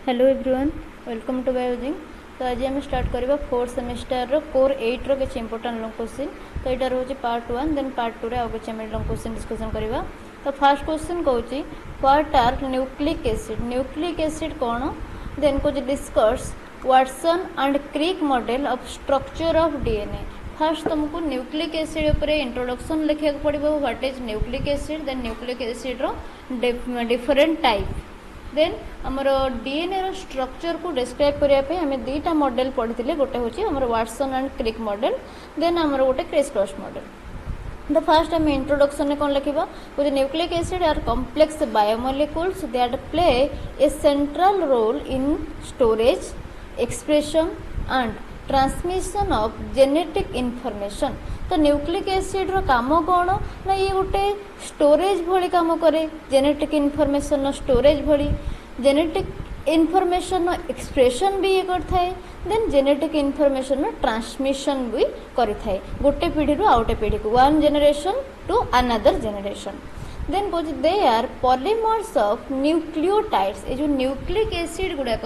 Hello everyone, welcome to biology. तो आज आम स्टार्ट करवा 4th सेमेस्टर रो कोर 8 रो किसी इंपोर्टेंट लॉन्ग क्वेश्चन। तो यहाँ रोचे पार्ट 1, देन पार्ट 2 रे आउ किसी आम लॉन्ग क्वेश्चन डिस्कशन करवा। तो फर्स्ट क्वेश्चन कहूँ what are nucleic acid. Nucleic acid कौन, देन कुछ discuss Watson and Crick model of structure of DNA. First तुमको न्यूक्लिक एसिड उपर इंट्रोडक्शन लिखा पड़ो, what is nucleic acid, then nucleic acid रो डिफरेंट टाइप, देन आमर DNA रो structure को डिस्क्राइब करने आम दुईटा मॉडल पढ़ी, गोटे हूँ आम Watson and Crick model, then आमर गोटे क्रिस क्रॉस मॉडल। तो फर्स्ट आम इंट्रोडक्शन कौन लिखा कुछ nucleic acid are complex biomolecules that play a central role in storage, expression and transmission of genetic information. तो न्यूक्लिक एसिड रो काम कौन ना, ये गोटे स्टोरेज भली काम करे, जेनेटिक इनफॉरमेशन स्टोरेज भली, जेनेटिक इनफॉरमेशन एक्सप्रेशन भी ये करथाए, देन जेनेटिक इनफॉरमेशन ट्रांसमिशन भी करिथाए, गोटे पीढ़ी रु आउटे पीढ़ी को, one generation to another generation. Then कौन they are polymers of nucleotides. ये जो न्यूक्लिक एसिड गुड़ाक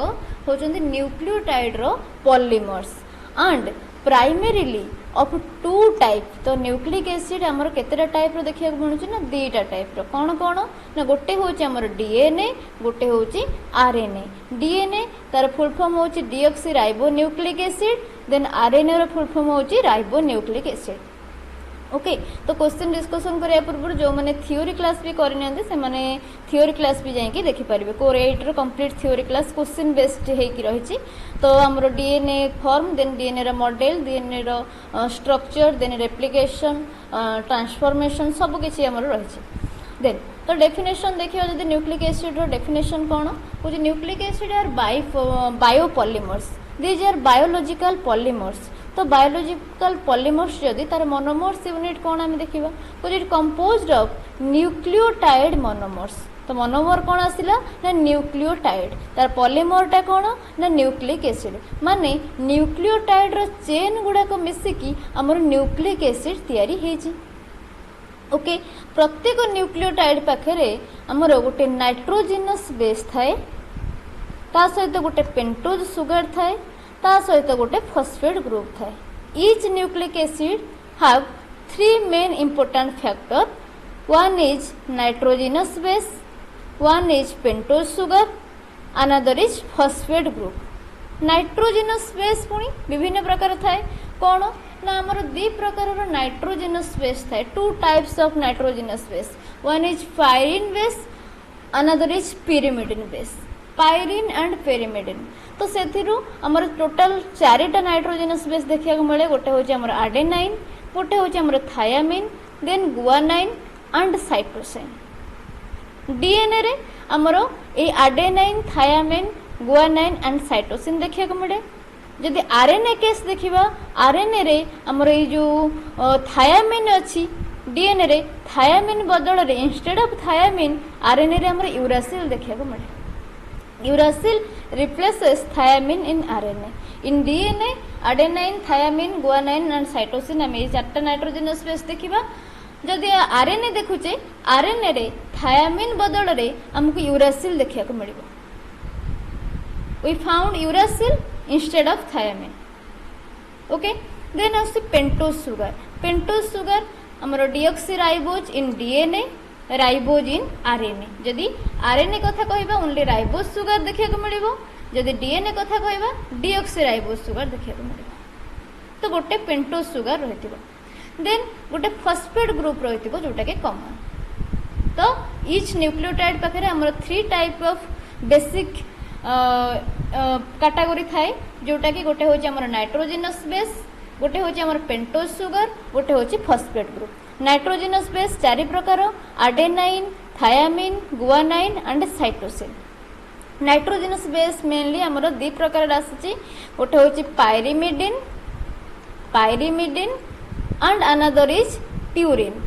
होचंदी न्यूक्लियोटाइड रो polymers and primarily of two type. तो न्यूक्लिक एसिड आमर केतेटा टाइप रो देखिया मिलुछि ना, दुईटा टाइप रो। कौन कौन ना, गोटे होछि आमर डीएनए, गोटे होछि आरएनए। डीएनए तार फुल फॉर्म होछि deoxy ribo nucleic acid, then RNA रो फुल फॉर्म होछि राइबो न्यूक्लिक एसिड। ओके, तो क्वेश्चन डिस्कसन करिया पूर्व जो मैंने थ्योरी क्लास भी करने से मैंने थ्योरी क्लास भी जाइए देखिपारे। कोर 8 रो complete theory class question based होगी रही। तो आमर डीएनए फॉर्म, देन डीएनए रो मॉडल, डीएनए रो स्ट्रक्चर, देन रेप्लिकेशन, ट्रांसफॉर्मेशन सब किसी आमर रही। देन तो डेफिनेशन देखिए जब न्यूक्लिक एसिड रो डेफिनेशन कौन कुछ, nucleic acid are biopolymers, these are biological polymers. तो बायोलॉजिकल पॉलीमर्स जदि तार मोनोमर्स यूनिट कौन आम देखा कुछ कंपोज्ड ऑफ न्यूक्लियोटाइड मोनोमर्स। तो मोनोमर कौन आसला ना, न्यूक्लियोटाइड, तार पॉलीमरटा कौन ना न्यूक्लिक एसिड, माने न्यूक्लियोटाइड रो चेन गुड़ाक मिसिकी आमर न्यूक्लिक एसिड तैयारी हेजी। ओके, प्रत्येक न्यूक्लियोटाइड पाखरे आमर गोटे नाइट्रोजिनस बेस थाए, ता सहित गोटे पेंटोज सुगर थाए, ता सहित गोटे फॉस्फेट ग्रुप थाए। Each nucleic acid have 3 main important factor, one is nitrogenous base, one is pentose sugar, another is phosphate group. Nitrogenous base पुणी विभिन्न प्रकार थाए, कौन ना आमर दी प्रकार नाइट्रोजिनस बेस थाए, two types of nitrogenous base, one is purine base, another is pyrimidine base, purine and pyrimidine. तो से आमर टोटाल 4टा नाइट्रोजिनस बेस देखा मिले, गोटे हूँ आमर आडेनाइन, गोटे हूँ आमर thymine, then guanine and cytosine. DNA रे आमर ए adenine, thymine, guanine and cytosine देखा मिले। जदि आरएनए केस देखा, आरएनए रे आमर ये जो थायामिन अच्छी डीएनए रे, थायामिन बदल रे इंस्टेड ऑफ थायामिन आरएनए रे आमर यूरासिल देखा मिले। Uracil replaces thiamine in RNA. In DNA, adenine, thiamine, guanine and cytosine आम 4टा नाइट्रोजिनस बेस देखा। जदि आरएनए देखुचे, आरएनए रे थायामिन बदल रे आमको यूरासिल देखा मिले। We found uracil instead of thiamine. Okay, then आस पेंटोज सुगर। पेंटोज सुगर आमर deoxyribose in DNA, ribose in RNA. जदि आरएनए कथा कहबा ओनली राइबोज सुगर देखा मिले, जदि डीएनए कथा कहबा डीऑक्सीराइबोज सुगर देखा मिले। तो गोटे पेंटोज सुगर रही, देन गोटे फॉस्फेट ग्रुप रही जोटा के कॉमन। तो ईच न्यूक्लियोटाइड पाखे आमर 3 टाइप ऑफ बेसिक कैटेगरी थाए, जोटा कि गोटे हूँ आमर नाइट्रोजिनस बेस, गोटे हूँ आमर पेंटोज सुगर, गोटे हूँ फॉस्फेट ग्रुप। नाइट्रोजिनस बेस 4 प्रकार, adenine, thymine, guanine and cytosine. Nitrogenous base mainly आमर 2 प्रकार आसी, गोटे हूँ pyrimidine, pyrimidine and another is purine.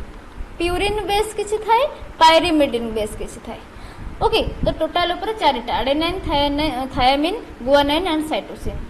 Purine base किसी थाए, पायरिमिडिन बेस किसी थाए। ओके, तो टोटाल ऊपर 4टा adenine, thymine, guanine and cytosine.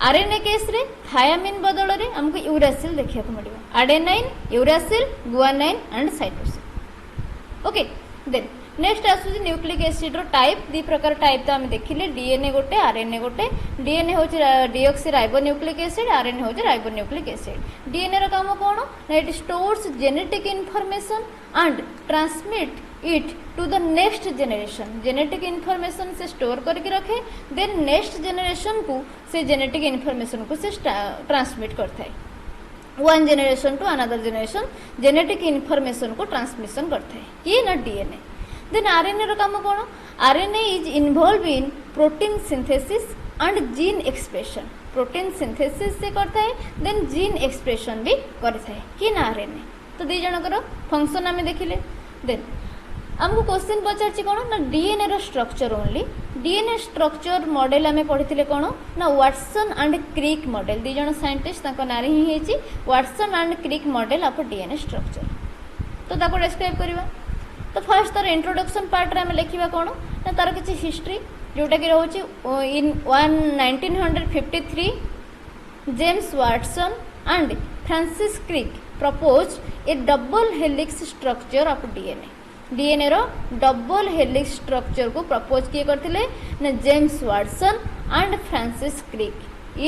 RNA case रे थायामिन बदल रे हमको यूरासिल देखा मिले, adenine, uracil, guanine and cytosine. Okay, then next आसुची न्यूक्लिक एसिड रो टाइप दी प्रकार टाइप तो आम देखिले डीएनए गोटे आरएनए गोटे डीएनए होची डीऑक्सीराइबोन्यूक्लिक एसिड आरएनए होची राइबोन्यूक्लिक एसिड डीएनए रो काम कोन ना it stores genetic information and transmit it to the next generation genetic information से स्टोर करके रखे देन नेक्स्ट जेनेरेशन को से जेनेटिक इनफॉरमेशन को से ट्रांसमिट करता है one generation to another generation genetic information को ट्रांसमिशन करता है ये ना डीएनए देन आरएनए रो काम कोन RNA is involve in protein synthesis and gene expression protein synthesis से करता है देन जीन एक्सप्रेशन भी करता है कि ना आरएनए तो दी जनकर फंक्शन आम देखिले देन आमको क्वेश्चन पचार कौन ना डीएनए रो structure only DNA structure model आम पढ़ी कौन ना वाटसन एंड क्रिक मॉडल दी जन साइंटिस्ट ना ही Watson and Crick model of DNA structure तो ताको डिस्क्राइब करवा तो फर्स्ट तार इंट्रोडक्शन पार्ट आम लिखा कौन ना तार किसी हिस्ट्री जोटा कि रोचे in 1953 James Watson and Francis Crick propose a double helix structure of DNA DNA रो डबल हेलिक्स स्ट्रक्चर को प्रपोज किए करथिले ना James Watson and Francis Crick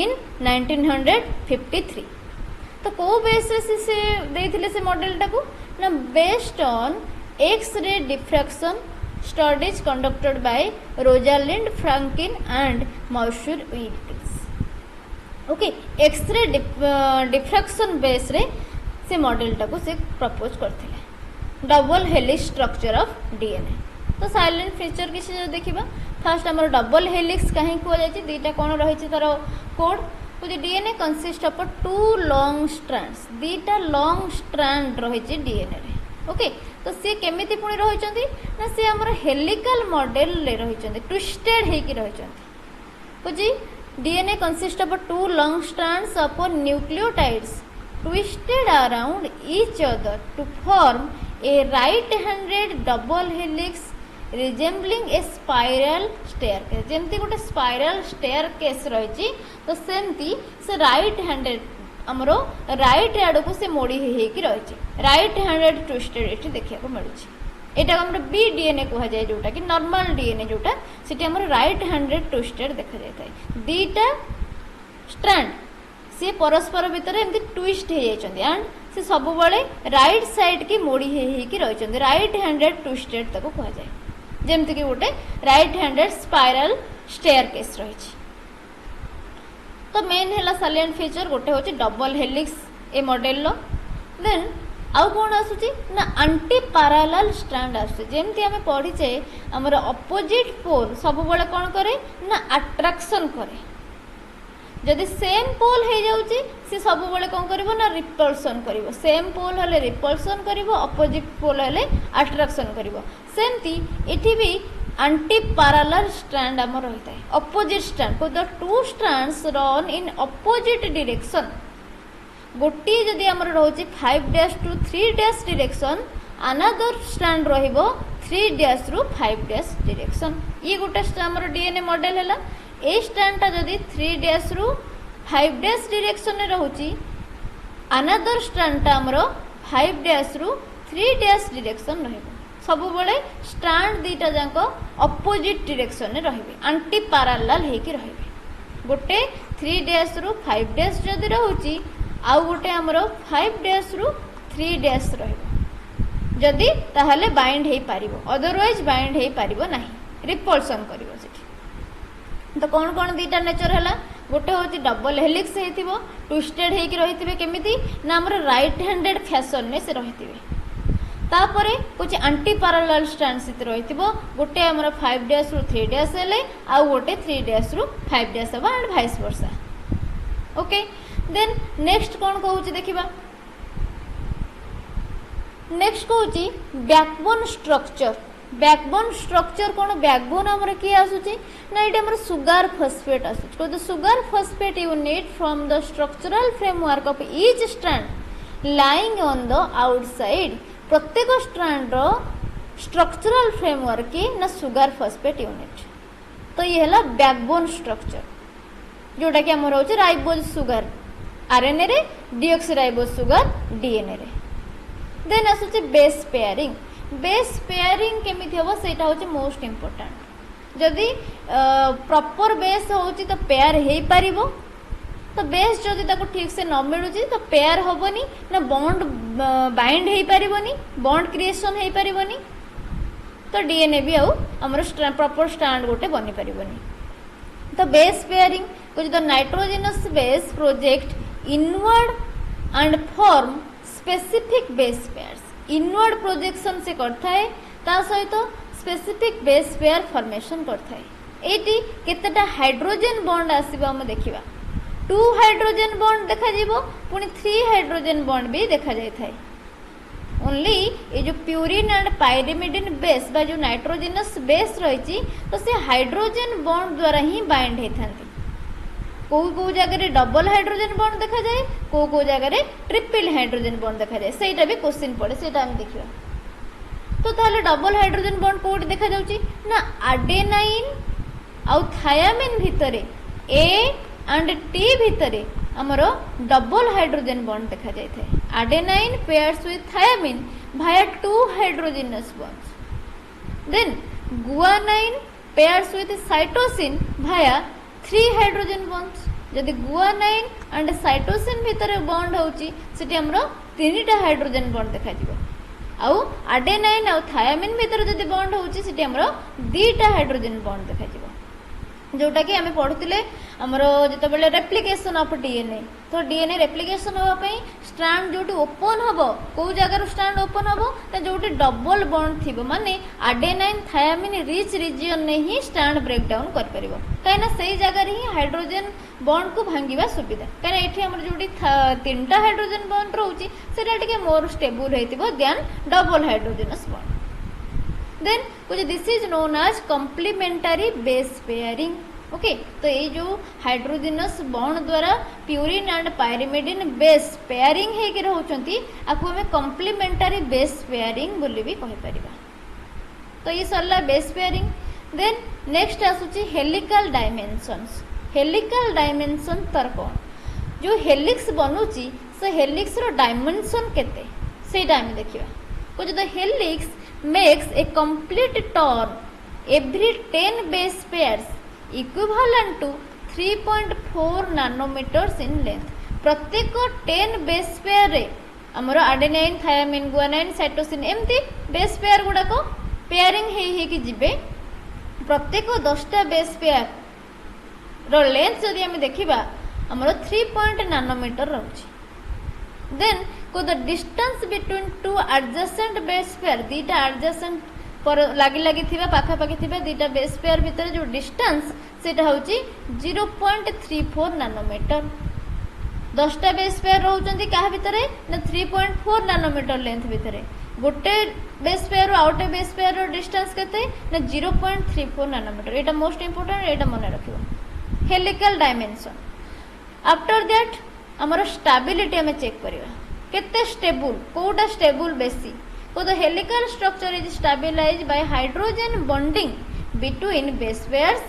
in 1953 तो को बेसिस से देथिले से मॉडलटा को ना based on X-ray diffraction studies conducted by Rosalind Franklin and Maurice Wilkins okay X-ray diffraction base रे से मॉडलटा को से प्रपोज करथिले double helix structure of DNA तो साइलेंट फीचर किसी देखिबा फर्स्ट हमर डबल हेलिक्स कहीं को जाय दीटा कोन रही तार कोड कुछ DNA consist of two long strands दीटा लॉन्ग स्ट्रैंड रही डीएनए रे ओके तो सी केमिति पुणी रही ना सी हमर हेलिकल मॉडल ले रही ट्विस्टेड हेकी रही कुछ DNA consist of two long strands of nucleotides twisted around each other to form a right-handed double helix resembling a spiral staircase जेमती गोटे spiral staircase रही तो सेमती से right handed हमरो राइट आड़ को से मोड़ी हेकी रही राइट हैंडेड ट्विस्टेड ये देखा मिलूँ यहाँ आम बी डीएनए कह जाए जोटा कि नॉर्मल डीएनए जोटा से राइट हैंडेड ट्विस्टेड देखा जाए दीटा स्ट्रैंड सी परस्पर भितर एमती ट्विस्ट हो जाती एंड से सब बड़े राइट साइड की मोड़ी हेकी रही राइट हैंडेड ट्विस्टेड ताको कह जाए जमती कि गोटे राइट हैंडेड स्पाइरल स्टेयरकेस रही तो मेन है साइलेंट फीचर गोटे हूँ डबल हेलिक्स ए मॉडल देन आउ कौन आसूची ना आंटी पैरेलल स्ट्रैंड आसमती आम पढ़ीचे आमर अपोजिट पोल सब बड़े कौन करे ना अट्रैक्शन करे जदि सेम पोल हो जाऊँगी सी सब बड़े कौन कर ना रिपल्सन कर सेम पोल हेले रिपल्सन कर अपोजिट पोल हेले अट्रैक्शन कर सेमती इठी भी आंटी पैरेलल स्ट्रैंड आम रही है अपोजिट स्ट्रैंड को the two strands run in opposite direction गोटी जदि आमर रोचे 5' to 3' डायरेक्शन अनदर स्ट्रैंड रहिबो 3' रू 5' डायरेक्शन ये गोटे आमर डीएनए मॉडल है ए स्ट्रैंडटा जदि 3' रू 5' डायरेक्शन में रोची अनदर स्ट्रैंडटा आमर 5' रू 3' डायरेक्शन रहिबो सब बड़े स्ट्रैंड दीटा जाक अपोजिट डायरेक्शन में रहिबे आंटी पैरेलल हेकी रहिबे गोटे 3' रू 5' जदि रहूची आउ गोटे आमर 5' रू 3' रहिबो जदि ताहले बाइंड हेई पारिबो अदरवाइज बाइंड हेई पारिबो नाही रिपल्सन करिवो सेठी तो कौन कौन दीटा नेचर है गोटे हूँ डबल हेलिक्स हो ट्विस्टेड होकर रही केमिति ना आमर राइट हैंडेड फैशन में से रही तापर कुछ आंटी पैरेलल स्ट्रैंड से रही गोटे आमर 5' रू 3' हेले आउ गोटे 3' रू 5' हम and vice versa okay then next कौन कहूँ देखा नेक्स्ट कहूँ बैकबोन स्ट्रक्चर कौन बैकबोन आमर किए आसूची ना ये आमर सुगार फॉस्फेट आसूची the sugar phosphate unit from the structural framework of each strand lying on the outside प्रत्येक स्ट्रैंड रो स्ट्रक्चरल फ्रेमवर्क की ना सुगार फॉस्फेट यूनिट तो ये है बैकबोन स्ट्रक्चर जोटा कि आमर हो राइबोज सुगार आरएनए रे डीऑक्सीराइबोज सुगार डीएनए रे देन आसूची बेस पेयरिंग बेस पेयरिंग केमिति हबो सेटा होची मोस्ट इंपोर्टेंट। जदि प्रॉपर बेस होची तो पेयर हे पारिबो, तो बेस जदि ताको ठीक से न मिलुची तो पेयर हबोनी ना बॉन्ड बाइंड हे पारिबोनी, बॉन्ड क्रिएशन हे पारिबोनी, तो डीएनए भी आउ हमर प्रॉपर स्टैंड गोटे बनी पारिबोनी। तो बेस पेयरिंग कुछ the nitrogenous base project inward and form specific base pairs. Inward projection से करता है ता सहित स्पेसिफिक बेस पेयर फॉर्मेशन करता है। एटी केतेटा हाइड्रोजन बॉन्ड आसीबा हम देखिबा, 2 हाइड्रोजन बॉन्ड देखा जीवो, पुनी 3 हाइड्रोजन बॉन्ड भी देखा जाय थाए। ओनली ये जो प्यूरिन एंड पाइरिमिडिन बेस बा जो नाइट्रोजनस बेस रही तो से हाइड्रोजन बॉन्ड द्वारा ही बाइंड होता। कौ जगह डबल हाइड्रोजन बॉन्ड देखा जाए, कौ जगह ट्रिपल हाइड्रोजन बॉन्ड देखा जाए, सेटा भी क्वेश्चन पड़े, सेटा हम देखिबा। तो ताले डबल हाइड्रोजन बॉन्ड कोड देखा जाउची ना एडेनाइन आउ थायामिन भितरे ए एंड टी भितरे हमरो डबल हाइड्रोजन बॉन्ड देखा जाय थाए। Adenine pairs with thymine via 2 hydrogens bonds, then guanine pairs with cytosine via 3 hydrogen bonds. जदि गुआनाइन एंड साइटोसिन भितर बॉन्ड होची सेठी हमरो 3टा हाइड्रोजन बॉन्ड देखा जिवो, आउ एडेनाइन आउ थायामिन भितर जदि बॉन्ड होची सेठी हमरो 2टा हाइड्रोजन बॉन्ड देखा जिवो। जोटा कि आम पढ़ुले आमर जो रेप्लिकेशन ऑफ डीएनए, तो डीएनए रेप्लिकेशन होगा स्ट्रैंड जो ओपन हम कौ जगार स्ट्रैंड ओपन हम ना जो डबल बॉन्ड थी माने एडेनाइन थायामिन रिच रिजन में ही स्ट्रैंड ब्रेक डाउन कर पार, कहीं से जगार ही हाइड्रोजन बॉन्ड को भांगा सुविधा, कहीं जो 3टा हाइड्रोजन बॉन्ड रोचे से मोर स्टेबल हो then double hydrogens bond. Then कुछ this is known as complementary base pairing. Okay, तो ये जो हाइड्रोजनस बॉन्ड द्वारा purine and pyrimidine base pairing होकर रहउचंती आपको हमें कॉम्प्लीमेंटरी बेस पेयरिंग बोली भी कहि परिबा। तो ये सरला बेस पेयरिंग। देन नेक्स्ट आसुची हेलिकल डायमेंशंस। हेलिकल डायमेंशन तर कोन जो हेलिक्स बनुची से हेलिक्स रो डायमेंशन केते सेटा हम देखिबा। कुछ the helix makes a complete turn every 10 base pairs equivalent to 3.4 nanometers in length। प्रत्येक 10 बेस पेयर रे हमर एडेनाइन थायामिन गुआनाइन साइटोसिन एमती बेस पेयर गुडा को पेयरिंग हे कि जिबे। प्रत्येक 10टा बेस पेयर रो लेंथ जदि हम देखिबा हमर 3 नैनोमीटर रहउची। देन को the distance between 2 adjacent base pair, 2टा एडजेसेंट पर लागी लागी थिबा पाखा पाखी थिबा 2टा बेस पेयर भितर जो डिस्टेंस सेटा होची 0.34 नैनोमीटर। 10टा बेस पेयर रहउचंती काहा भितरे ना 3.4 नैनोमीटर लेंथ भितरे, गोटे बेस पेयर और आउटे बेस पेयर रो डिस्टेंस केते ना 0.34 नैनोमीटर। एटा मोस्ट इंपोर्टेंट, एटा मन रखिबो हेलिकल डायमेंशन। आफ्टर दैट हमर स्टेबिलिटी हमें चेक करिवा केते स्टेबल, कोटा स्टेबल बेसी। को the helical structure is stabilized by hydrogen bonding between base pairs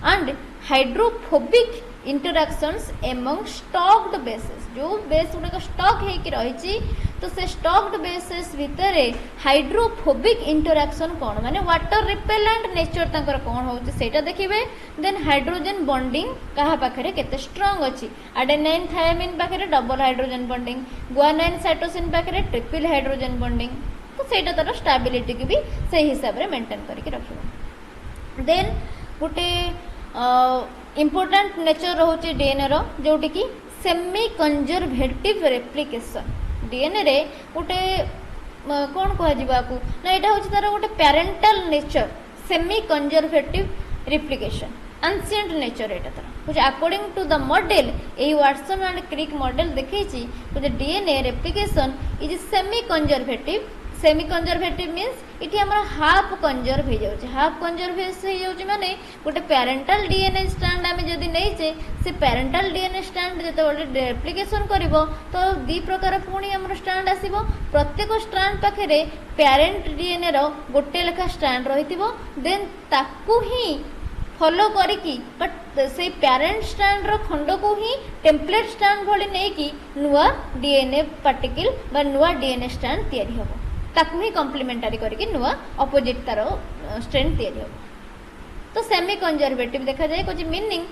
and hydrophobic interactions among stacked bases. जो बेस गुडा स्टॉक हेकी रही तो से स्टॉक्ड बेसेस भितर हाइड्रोफोबिक इंटरैक्शन कौन माने वाटर रिपेलेंट नेचर तांकर कौन होउची सेटा देखिबे। देन हाइड्रोजन बॉन्डिंग कहा पाखरे केते स्ट्रांग अछि, एडेनाइन थायामिन पाखरे double hydrogen bonding, guanine cytosine पाखरे ट्रिपल हाइड्रोजन बॉन्डिंग, तो सेटा तार स्टेबिलिटी की भी सही हिसाब रे मेंटेन करके रखिबो। देन गुटे इंपोर्टेंट नेचर रोचे डीएनए रो जोटी की सेमी कंजर्वेटिव रेप्लिकेशन। डीएनए रे गोटे कौन कह जावाकू ना यहाँ हूँ तार गोटे parental nature semi conservative replication ancient nature एटा तार कुछ according to the model a Watson and Crick model देखी कुछ DNA replication is semi conservative. Semi conservative means इटी हमर हाफ कंजर्व हो जाउछ, हाफ कंजर्व हो जाउछ माने गोटे पैरेंटल डीएनए स्ट्रैंड आमे जदी नैचे से पैरेंटल डीएनए स्ट्रैंड जते रेप्लिकेशन करिवो तो दी प्रकार पुणी हमर स्ट्रैंड आसीबो। प्रत्येक स्ट्रैंड पाखरे पैरेंट डीएनए रो गोटे लेखा स्ट्रैंड रहितिबो, देन ताकू ही फॉलो करिकी बट से पैरेंट स्ट्रैंड रो खंड को ही टेम्पलेट स्ट्रैंड भली नै कि नुआ डीएनए पार्टिकल बा नुआ डीएनए स्ट्रैंड तयारी होबो। ताकू ही कॉम्प्लीमेंटारी करके नुआ अपोजिट तार स्ट्रेंथ तैयारी हो। तो सेमी कंजर्वेटिव देखा जाए कुछ meaning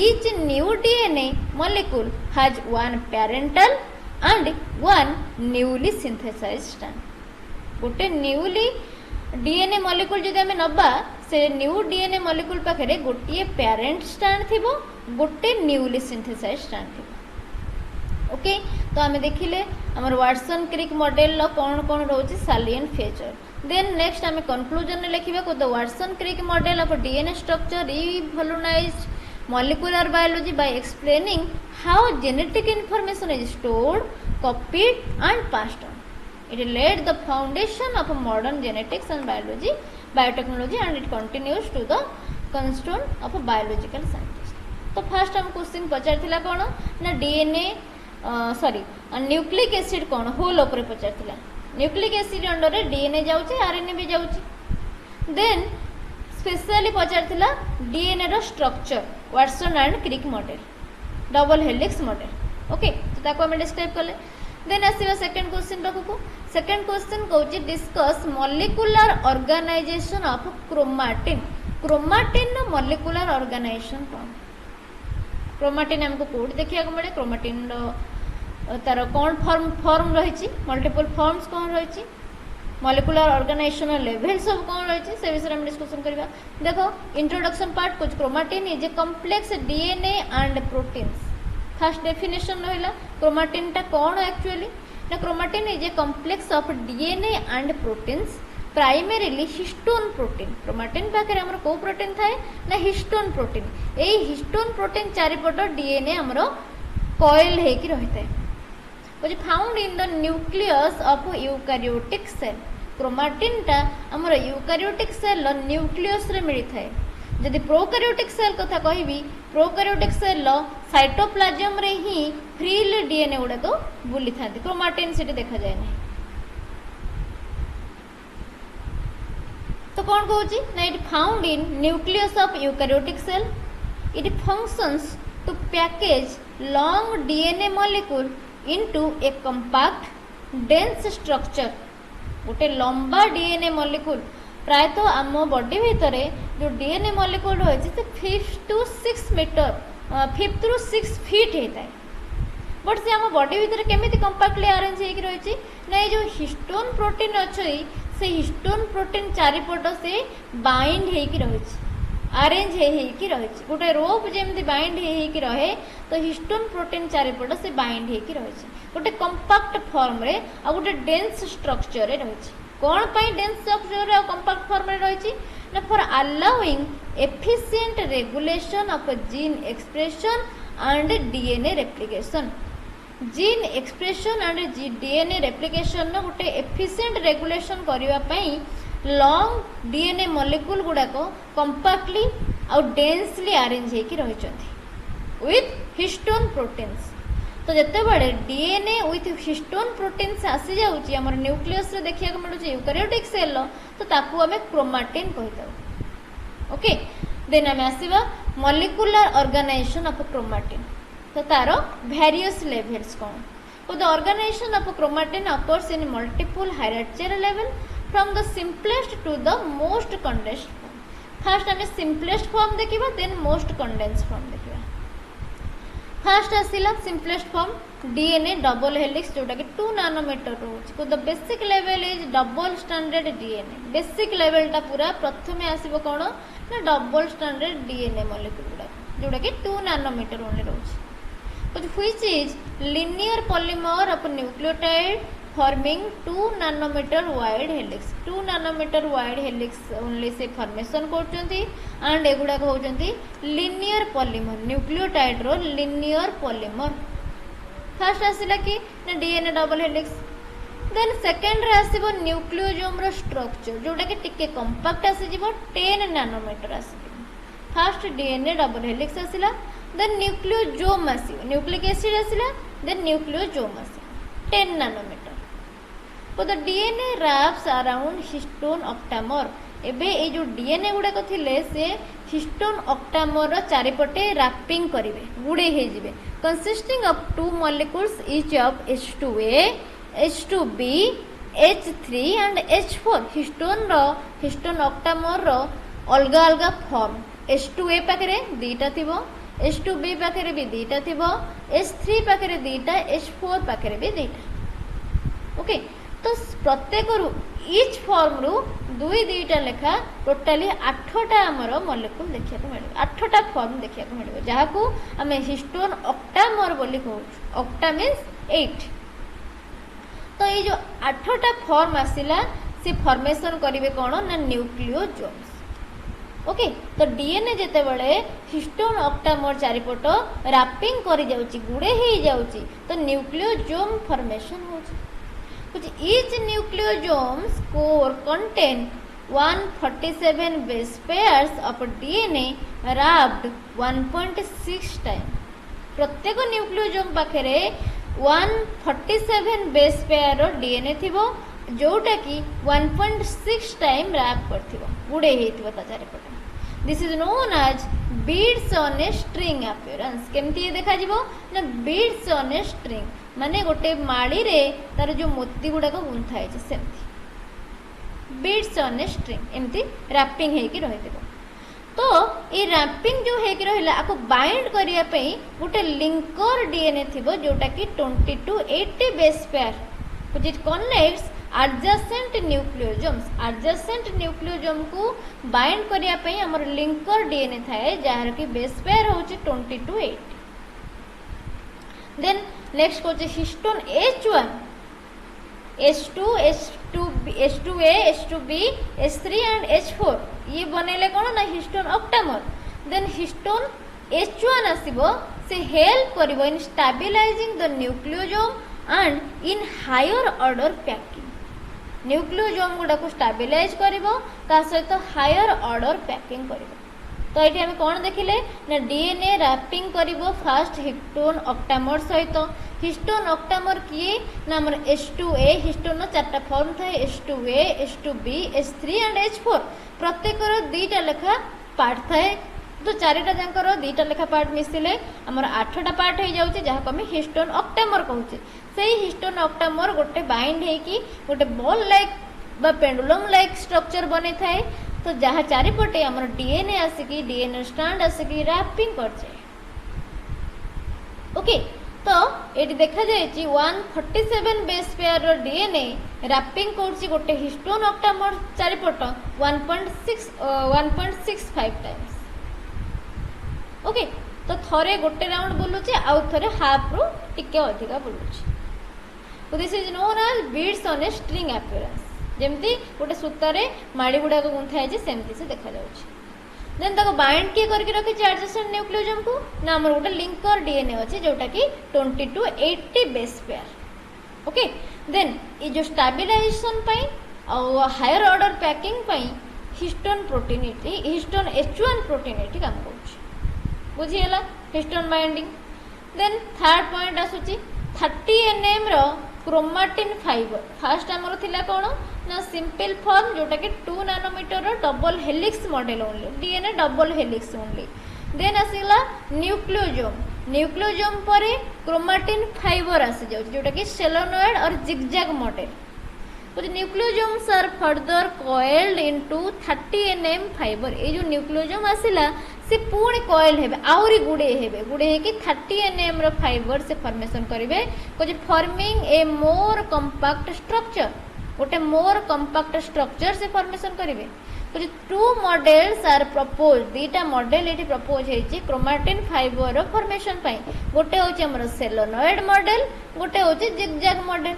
each new DNA molecule has one parental and one newly synthesized strand. गोटे न्यूली डीएनए मॉलिक्यूल जदि आमे नबा से न्यू डीएनए मॉलिक्यूल पाखरे गोटे पेरेंट स्ट्रैंड थिबो गोटे न्यूली सिंथेसाइज्ड स्ट्रैंड थिबो। ओके तो आम देखिले आम वाटसन क्रिक मॉडल कौन कौन रोचे सालिएंट फीचर। देन नेक्स्ट आम कंक्लूजन लिखा को the Watson Crick model of DNA structure revolutionised molecular biology by explaining how genetic information is stored, copied and passed on. It laid the foundation of modern genetics and biology, biotechnology and it continues to the cornerstone of biological scientist. तो first हम question पचार कौन ना DNA sorry nucleic acid कौन होल ओपर पचार nucleic acid under DNA जाउची आरएनए भी जाउची। देन स्पेशली पचार डीएनए रो structure Watson and Crick model double helix model. Okay तो ताको हम डिस्क्राइब कले। देन आसीबा सेकंड क्वेश्चन पाखु। सेकंड क्वेश्चन कहूची discuss molecular organisation of chromatin. Chromatin नो मॉलिक्यूलर ऑर्गेनाइजेशन कौन? क्रोमाटिन हमको कोड देखिया को मिले क्रोमाटिन रो तार कौन फॉर्म रही मल्टीपल फॉर्म्स कौन रही मॉलिक्यूलर ऑर्गेनाइजेशन लेवल सब कौन रही से विषय में डिस्कशन करबा। देखो इंट्रोडक्शन पार्ट कुछ chromatin is a complex DNA and proteins. First definition रहिला क्रोमाटिन टा कौन एक्चुअली ना chromatin is a complex of DNA and proteins primarily histone protein. Chromatin पाखे हमर को प्रोटीन थाए ना हिस्टोन प्रोटीन। ए हिस्टोन प्रोटीन चारिपट डीएनए हमर कॉइल हेकी रहिताए which found in the nucleus of eukaryotic cell। Chromatin टा हमर यूकारियोटिक सेल न्यूक्लियस रे मिली थाए। जदि प्रोकारियोटिक सेल कथा कहबी प्रोकारियोटिक सेल साइटोप्लाज्म रे ही फ्रीली डीएनए गुडा तो बुली थांती क्रोमाटिन सेठी देखा जाए नहीं। तो कौन कहूची ना it found in nucleus of eukaryotic cell. It functions to package long DNA molecule into a compact dense structure। गोटे लंबा डीएनए मॉलिक्यूल प्राय तो आम बॉडी भितर जो डीएनए मॉलिक्यूल रही है 5 to 6 मीटर 5 to 6 फीट होता है। बट से आम बॉडी भितर केमिति कंपैक्टली अरेंज होकर रही ना ये जो हिस्टोन प्रोटीन अच्छी से हिस्टोन प्रोटीन चारिपट से बाइंड होकर रही अरेंज होकर रही गोटे रोप जमी बाइंड होकर रहे तो हिस्टोन प्रोटीन चारिपट से बाइंड होकर रही गोटे कंपैक्ट फॉर्म रे आ गोटे डेंस स्ट्रक्चर रे रही। कौन पाई डेंस स्ट्रक्चर रे कंपैक्ट फॉर्म रे रही ना for allowing efficient regulation of gene expression and DNA replication. Gene expression and DNA replication न गोटे एफिशिएंट रेगुलेशन करबा पई लॉन्ग डीएनए मॉलिक्यूल गुड़ाक कंपैक्टली आउ डेंसली अरेंज होकर रही विथ हिस्टोन प्रोटीन्स। तो जिते बड़े डीएनए विथ हिस्टोन प्रोटीन्स आसी जाउची हमर न्यूक्लियस रे देखिया को मिलुची यूकारियोटिक सेल तो ताकू हमें क्रोमाटिन कहिताउ। ओके देन हमें आसीबा मॉलिक्यूलर ऑर्गेनाइजेशन ऑफ क्रोमाटिन। तो तार वेरियस लेवल्स कौन तो the organisation of chromatin occurs in multiple hierarchical level from the simplest to the most condensed form. First हमें सिंपलेस्ट फॉर्म देखिबा देन मोस्ट कंडेंस्ड फॉर्म देखिबा। First आसिला simplest form DNA double helix जोटा कि 2 nanometre रोच को the basic level is double standard DNA. Basic level टा पूरा प्रथमे आसीबो कोन ना डबल स्टैंडर्ड डीएनए मॉलिक्यूल गुडा जोटा कि 2 नैनोमीटर ओनली रोच which is linear polymer of nucleotide forming 2 nanometer wide helix। 2 nanometer wide helix only से formation करचंती and एगुडा कहउचंती linear polymer nucleotide रो linear polymer। फर्स्ट आसिला कि ना DNA double helix then second रे आसीबो न्यूक्लियोसोम रो स्ट्रक्चर जोटा कि टिके कंपैक्ट आसी जिवो 10 नैनोमीटर आसी। फर्स्ट डीएनए डबल हेलिक्स आसिला देन न्यूक्लियोसोम आसीबो न्यूक्लिक एसिड आसिला देन न्यूक्लियोसोम आसीबो 10 नैनोमीटर। तो the DNA wraps around histone octamer. एबे ए जो डीएनए गुडा थिले से हिस्टोन ऑक्टामर चारिपटे रैपिंग करिवे गुडे हे जिवे consisting of 2 molecules each of H2A H2B H3 and H4 histone octamer रो अलग अलग फॉर्म H2A पाखे दीटा थी H2B पाखे भी दीटा थी H3 पाखे दीटा H4 पाखे भी दीटा ओके तो प्रत्येक इच फॉर्म रु दुई दुईटा लेखा टोटाली 8टा आमर मॉलिक्यूल देखा मिले 8टा फॉर्म देखा मिले जहाँ को आम हिस्टोन ऑक्टामर बोली कहूँ ऑक्टा मीन्स 8 तो ये जो 8टा फॉर्म आसिला से फॉर्मेशन करेंगे कौन ना न्यूक्लियोजोम्स ओके तो डीएनए जिते बड़े हिस्टोन ऑक्टामर चारिपट रैपिंग करी जाउची गुड़े ही जाउची तो न्यूक्लियोजोम फॉर्मेशन होची which each nucleosomes core contain 147 base pairs of DNA wrapped 1.6 time प्रत्येक न्यूक्लियोसोम पाखे 147 बेस पेयर रो डीएनए थिबो जोटा कि 1.6 टाइम रैप करथिबो गुडे हेतिबो ता चारिपटे this is known as beads on a string appearance केमती देखा जिवो ना बीड्स ऑन ए स्ट्रिंग माने गोटे माड़ी रे तार जो मोती गुडा को गुंथा है सेमती बीड्स ऑन ए स्ट्रिंग एमती रैपिंग हेकी रहिथिबो तो ये रैपिंग जो हेकी रहिला आको बाइंड करिया पई गोटे लिंकर डीएनए थिबो जोटा कि 20 to 80 base pair which it connects adjacent nucleosome को बाइंड करिया पई हमर लिंकर डीएनए थाए जहार की बेस पेयर होची 20 to 80 देन नेक्स्ट होची histone H1 H2 H2A H2B H3 and H4 ये बनेले कोन ना histone octamer then histone H1 आसीबो से हेल्प करिवो in stabilising the nucleosome and in higher order packing nucleosome गुडा को स्टेबलाइज करिवो ता सहित हायर ऑर्डर पैकिंग करिवो तो ये आम कौन देखिले ना डीएनए रैपिंग करिवो फास्ट हिस्टोन ऑक्टामर सहित हिस्टोन ऑक्टामर किए ना हमर H2A हिस्टोन चारटा फॉर्म था H2A H2B H3 and H4 प्रत्येक दुईटा लेखा पार्ट थाए तो चारिटा जाकर दुईटा लेखा पार्ट मिसिले हमर 8टा पार्ट हो जाउची जहाँ को हम हिस्टोन ऑक्टामर कहूचे से हिस्टोन ऑक्टामर गोटे बाइंड हेकी गोटे बॉल लाइक बा पेंडुलम लाइक स्ट्रक्चर बने थाए तो जहाँ चारिपटे हमर डीएनए आसिकी डीएनए स्ट्रैंड आसिकी रैपिंग करछे ओके तो ये देखा जाए 147 बेस पेयर रो डीएनए रैपिंग करछि गोटे हिस्टोन ऑक्टामर चारिपट 1.65 टाइम्स ओके तो थरे गोटे राउंड बुलुचे आउ थरे हाफ रु टिके अधिका बुलुचे तो this is known as beads on a string appearance जेमती गोटे सूतारे माड़ी गुडा को गुंथा है सेमती से देखा जाउछि देन ताको बाइंड के करके रखि एडजेसेंट न्यूक्लियोसोम को ना हमर गोटे लिंकर डीएनए अछि जोटा कि 20 to 80 base pair okay then ये जो स्टेबलाइजेशन पई और हायर ऑर्डर पैकिंग पई हिस्टोन प्रोटीनिटी हिस्टोन H1 प्रोटीनिटी काम करछि बुझिएला histone binding then third point आसुछि 30 nm रो क्रोमाटिन फाइबर फास्ट आमर थिला कोन ना सिंपल फॉर्म जोटा कि 2 नैनोमीटर रो double helix model only DNA double helix only then आसिला न्यूक्लियोसोम परे क्रोमाटिन फाइबर आसी जाउ जोटा कि सेलोनॉइड और जिगजैग मॉडल तो nucleosomes are further coiled into 30 nm fibre ये जो न्यूक्लियोसोम आसिला से पुणी कॉइल हेबे आउरी गुडे हे कि 30 nm रो फाइबर से फॉर्मेशन करिवे कुछ forming a more compact structure गोटे मोर कंपैक्ट स्ट्रक्चर से फॉर्मेशन करिवे कुछ 2 मॉडल्स आर प्रपोज दीटा मॉडल एटी प्रपोज हेची क्रोमाटिन फाइबर रो फॉर्मेशन पई गोटे होची हमर सेलोनॉइड मॉडल गोटे होची जिगजैग मॉडल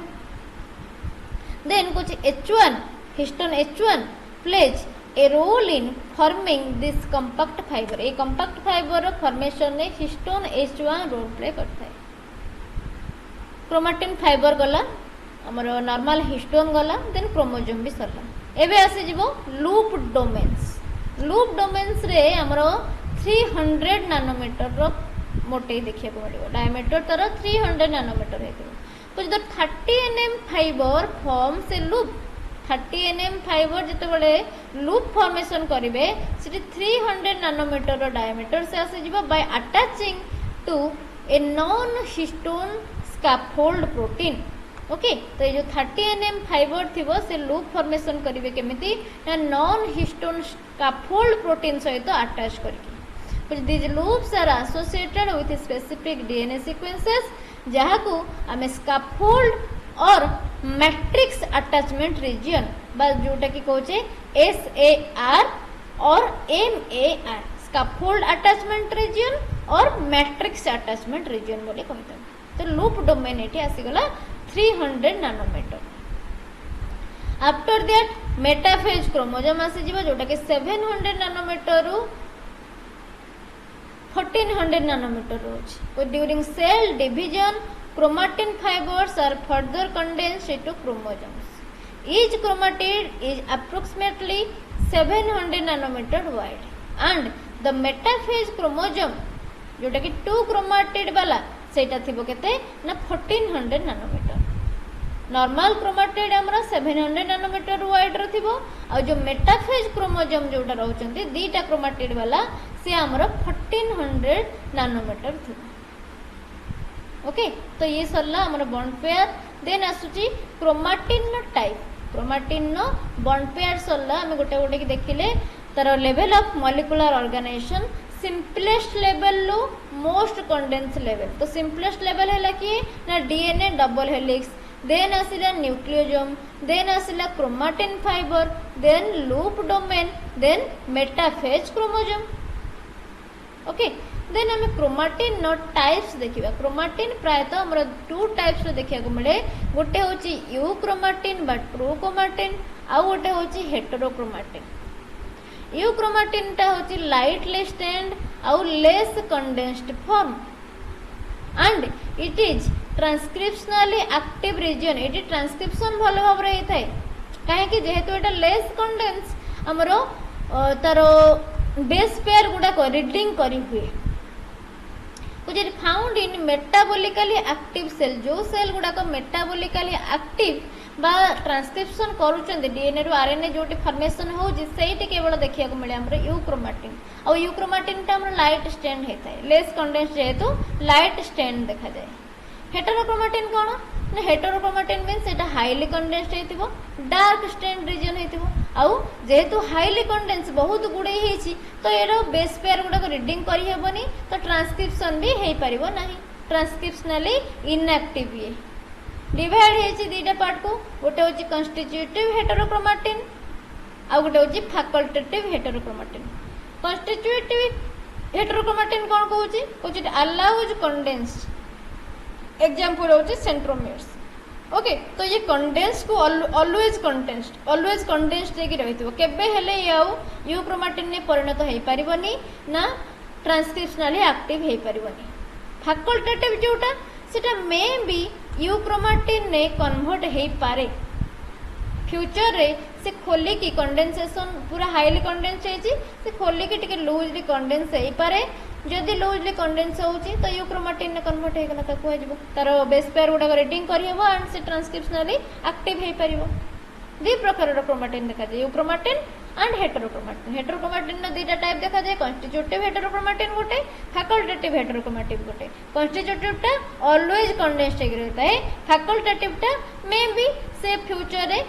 देन कुछ H1 histone H1 plays a role in forming this compact fibre a compact fibre formation ने हिस्टोन H1 रोल प्ले करता है क्रोमाटिन फाइबर गला हमर नॉर्मल हिस्टोन गला देन क्रोमोसोम भी सरला एबे आसे जिवो लूप डोमेन्स रे हमर 300 नैनोमीटर रो मोटे देखिया को मिलिबो डायमीटर तर 300 नैनोमीटर हेतु तो जब 30 nm फाइबर फॉर्म से लूप 30 nm फाइबर जिते बड़े लूप फॉर्मेशन करिवे सिटी 300 नैनोमीटर रो डायमीटर से आसे जिवो by attaching to a non histone scaffold protein okay. तो ये जो 30 nm फाइबर थी से लूप फॉर्मेशन करेंगे केमिति ना नॉन हिस्टोन स्काफोल्ड प्रोटीन सहित अटैच करके these loops are associated with specific DNA sequences जहाँ को आम स्काफोल्ड और मैट्रिक्स अटैचमेंट रीजन बा जोटा कि कहचे SAR or MAR scaffold attachment region or matrix attachment region बोले कहते। तो लूप डोमेन ये आसीगला 300 nanometer. After that metaphase chromosome आसीजिबा जोटा कि 700 नैनोमीटर रु 1400 नैनोमीटर रोज। During cell division chromatin fibers are further condensed into chromosomes. Each chromatid is approximately 700 nanometer wide and the metaphase chromosome जोटा कि 2 chromatid वाला सेटा थिबो केते ना 1400 नैनोमीटर। नॉर्मल क्रोमाटिड हमरा 700 नैनोमीटर वाइड रो थिबो आ जो मेटाफेज क्रोमोसोम जोटा रहउचंती दीटा क्रोमाटिड वाला से हमरा 1400 नैनोमीटर थिबो। ओके। तो ये सरला हमर बॉन्ड पेयर। देन आसुची क्रोमाटिन नो टाइप। क्रोमाटिन नो बॉन्ड पेयर सरला हम गोटे गोटे की देखिले तार level of molecular organization simplest level लो मोस्ट कंडेंस लेवल। तो सिंपलेस्ट लेवल है कि ना डीएनए डबल हेलिक्स, देन आसिला न्यूक्लियोसोम, देन आसिला chromatin fiber, then loop domain, then metaphase chromosome. Okay. Then आम क्रोमाटिन नो टाइप्स देखिबा। क्रोमाटिन प्रायतः हमर 2 टाइप्स रो देखिया को मिले। गोटे होची यू क्रोमाटिन बा ट्रू क्रोमाटिन आ गोटे होची हेटेरोक्रोमाटिन। यू क्रोमाटिन टा होची लाइटली स्टेन्ड आउ less condensed form and it is transcriptionally active region. Eighty transcription भलो भाव रे थाए काहे कि जेहेतु एटा लेस कंडेंस हमरो तारो बेस पेयर गुडा को रीडिंग करी हुए which is found in metabolically active cell। जो सेल गुडा को मेटाबोलिकली एक्टिव बा ट्रांसक्रिप्शन करूचंदी डीएनए रु आरएनए जोटी फॉर्मेशन हो जे सेठी केवल देखिया को मिले हमर यूक्रोमाटिन। और यूक्रोमाटिन टा हमर लाइट स्टेन हेताय लेस कंडेंस जेहेतु लाइट स्टेन देखा जाए। हेटेरोक्रोमाटिन कोन ना हेटेरोक्रोमाटिन मींस एटा हाईली कंडेंस्ड हेतिबो डार्क स्टेन रीजन हेतिबो आउ जेहेतु हाईली कंडेंस बहुत गुडे हेछि तो एरो बेस पेयर गुडा को रीडिंग करि हेबोनी तो ट्रांसक्रिप्शन भी हेइ परिबो नाही। ट्रांसक्रिप्शनली इनएक्टिव ये डिवाइड हेछि दीटा पार्ट को। गोटे होछि कन्स्टिट्यूटिव हेटेरोक्रोमाटिन आ गोटे होछि फैकल्टेटिव हेटेरोक्रोमाटिन। कन्स्टिट्यूटिव हेटेरोक्रोमाटिन कोन कहूछि कहूछि अलाउज कंडेंस्ड एग्जांपल होछि सेंट्रोमियर्स। ओके। तो ये कंडेंस को ऑलवेज कंडेंस्ड देखि रहितो केबे हेले याउ यूक्रोमाटिन ने परिणत हेइ परिबोनी ना ट्रांसक्रिप्शनली एक्टिव हेइ परिबोनी। फैकल्टेटिव जोटा सेटा मे बी यूक्रोमाटिन ने कन्वर्ट हेइ पारे फ्यूचर रे से खोली की कंडेंसेशन पूरा हाईली कंडेंस हेछि से खोली की टिके लूजली कंडेंस हेइ पारे। जदि लूजली कंडेंस होउची तो यूक्रोमाटिन ने कन्वर्ट हे गला ताको आजिबो तार बेस पेयर गुडा रीडिंग करि हेबो एंड से ट्रांसक्रिप्शनली एक्टिव हेइ परिबो। दि प्रकार रो क्रोमाटिन देखा जाय यूक्रोमाटिन एंड हेटेरोक्रोमाटिन। हेटेरोक्रोमाटिन नो दीटा टाइप देखा जाय कन्स्टिट्यूटिव हेटेरोक्रोमाटिन गोटे फैकल्टेटिव हेटेरोक्रोमाटिन गोटे। कन्स्टिट्यूटिव टा ऑलवेज कंडेंस्ड हे रहता है। फैकल्टेटिव टा मे बी से फ्यूचर रे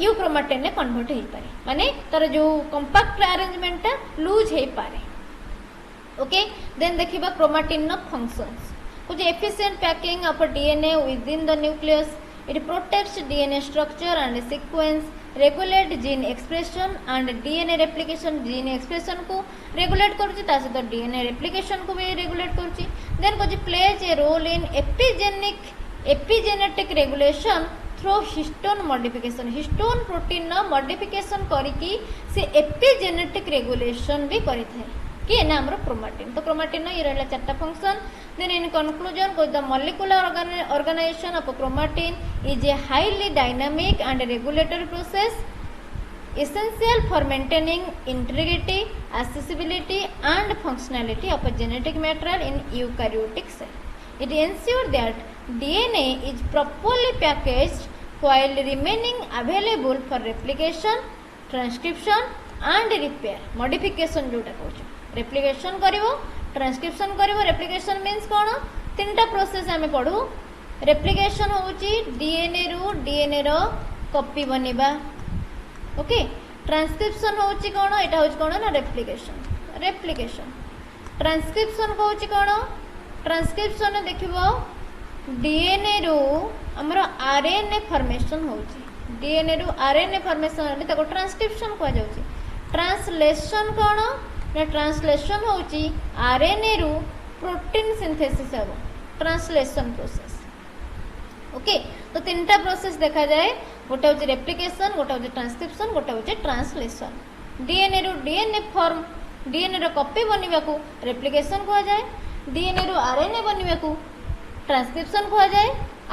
यूक्रोमाटिन ने कन्वर्ट हेइ पारे माने तार जो कंपैक्ट अरेंजमेंट टा लूज हेइ पारे। ओके। देन देखिबा क्रोमाटिन नो फंक्शंस। कुछ efficient packing of DNA within the nucleus. It protects DNA structure and sequence, regulate gene expression and DNA replication. Gene expression को रेगुलेट करूची ता सहित डीएनए रेप्लिकेशन को भी रेगुलेट करूची। देन कुछ plays a role in epigenetic regulation through histone modification. Histone protein नो modification करिकी से एपिजेनेटिक रेगुलेशन भी करिथाय कि ना हमर क्रोमाटिन। तो क्रोमाटिन ये रहला चारटा फंक्शन। देन इन कंक्लूजन को the molecular organisation of chromatin is a highly dynamic and regulatory process essential for maintaining integrity, accessibility and functionality of a genetic material in eukaryotic cell. It ensures that DNA is properly packaged while remaining available for replication, transcription and repair. Modification जोटा कहूँ replication करिवो, transcription करिवो, replication means कौन तीनटा process आमे पढ़ू replication होउची DNA रु DNA रो copy बनिबा okay transcription होउची कोन एटा होउची कोन ना रेप्लिकेशन ट्रांसक्रिप्शन कहउची कोन ट्रांसक्रिप्शन देखिबो डीएनए रु हमरो आरएनए फॉर्मेशन होउची डीएनए रु आरएनए फॉर्मेशन होले ताको ट्रांसक्रिप्शन कह जाउची ट्रांसलेशन कोन ना ट्रांसलेशन होउची आरएनए रु प्रोटीन सिंथेसिस हो ट्रांसलेशन प्रोसेस ओके तो तीनटा प्रोसेस देखा जाए गोटे हूँ रेप्लिकेशन गोटे हूँ ट्रांसक्रिप्शन गोटे हूँ ट्रांसलेशन डीएनए रु डीएनए फॉर्म डीएनए रो कॉपी बनवा को रेप्लिकेशन कह जाए डीएनए रु आरएनए बनवा को ट्रांसक्रिप्शन कह जाए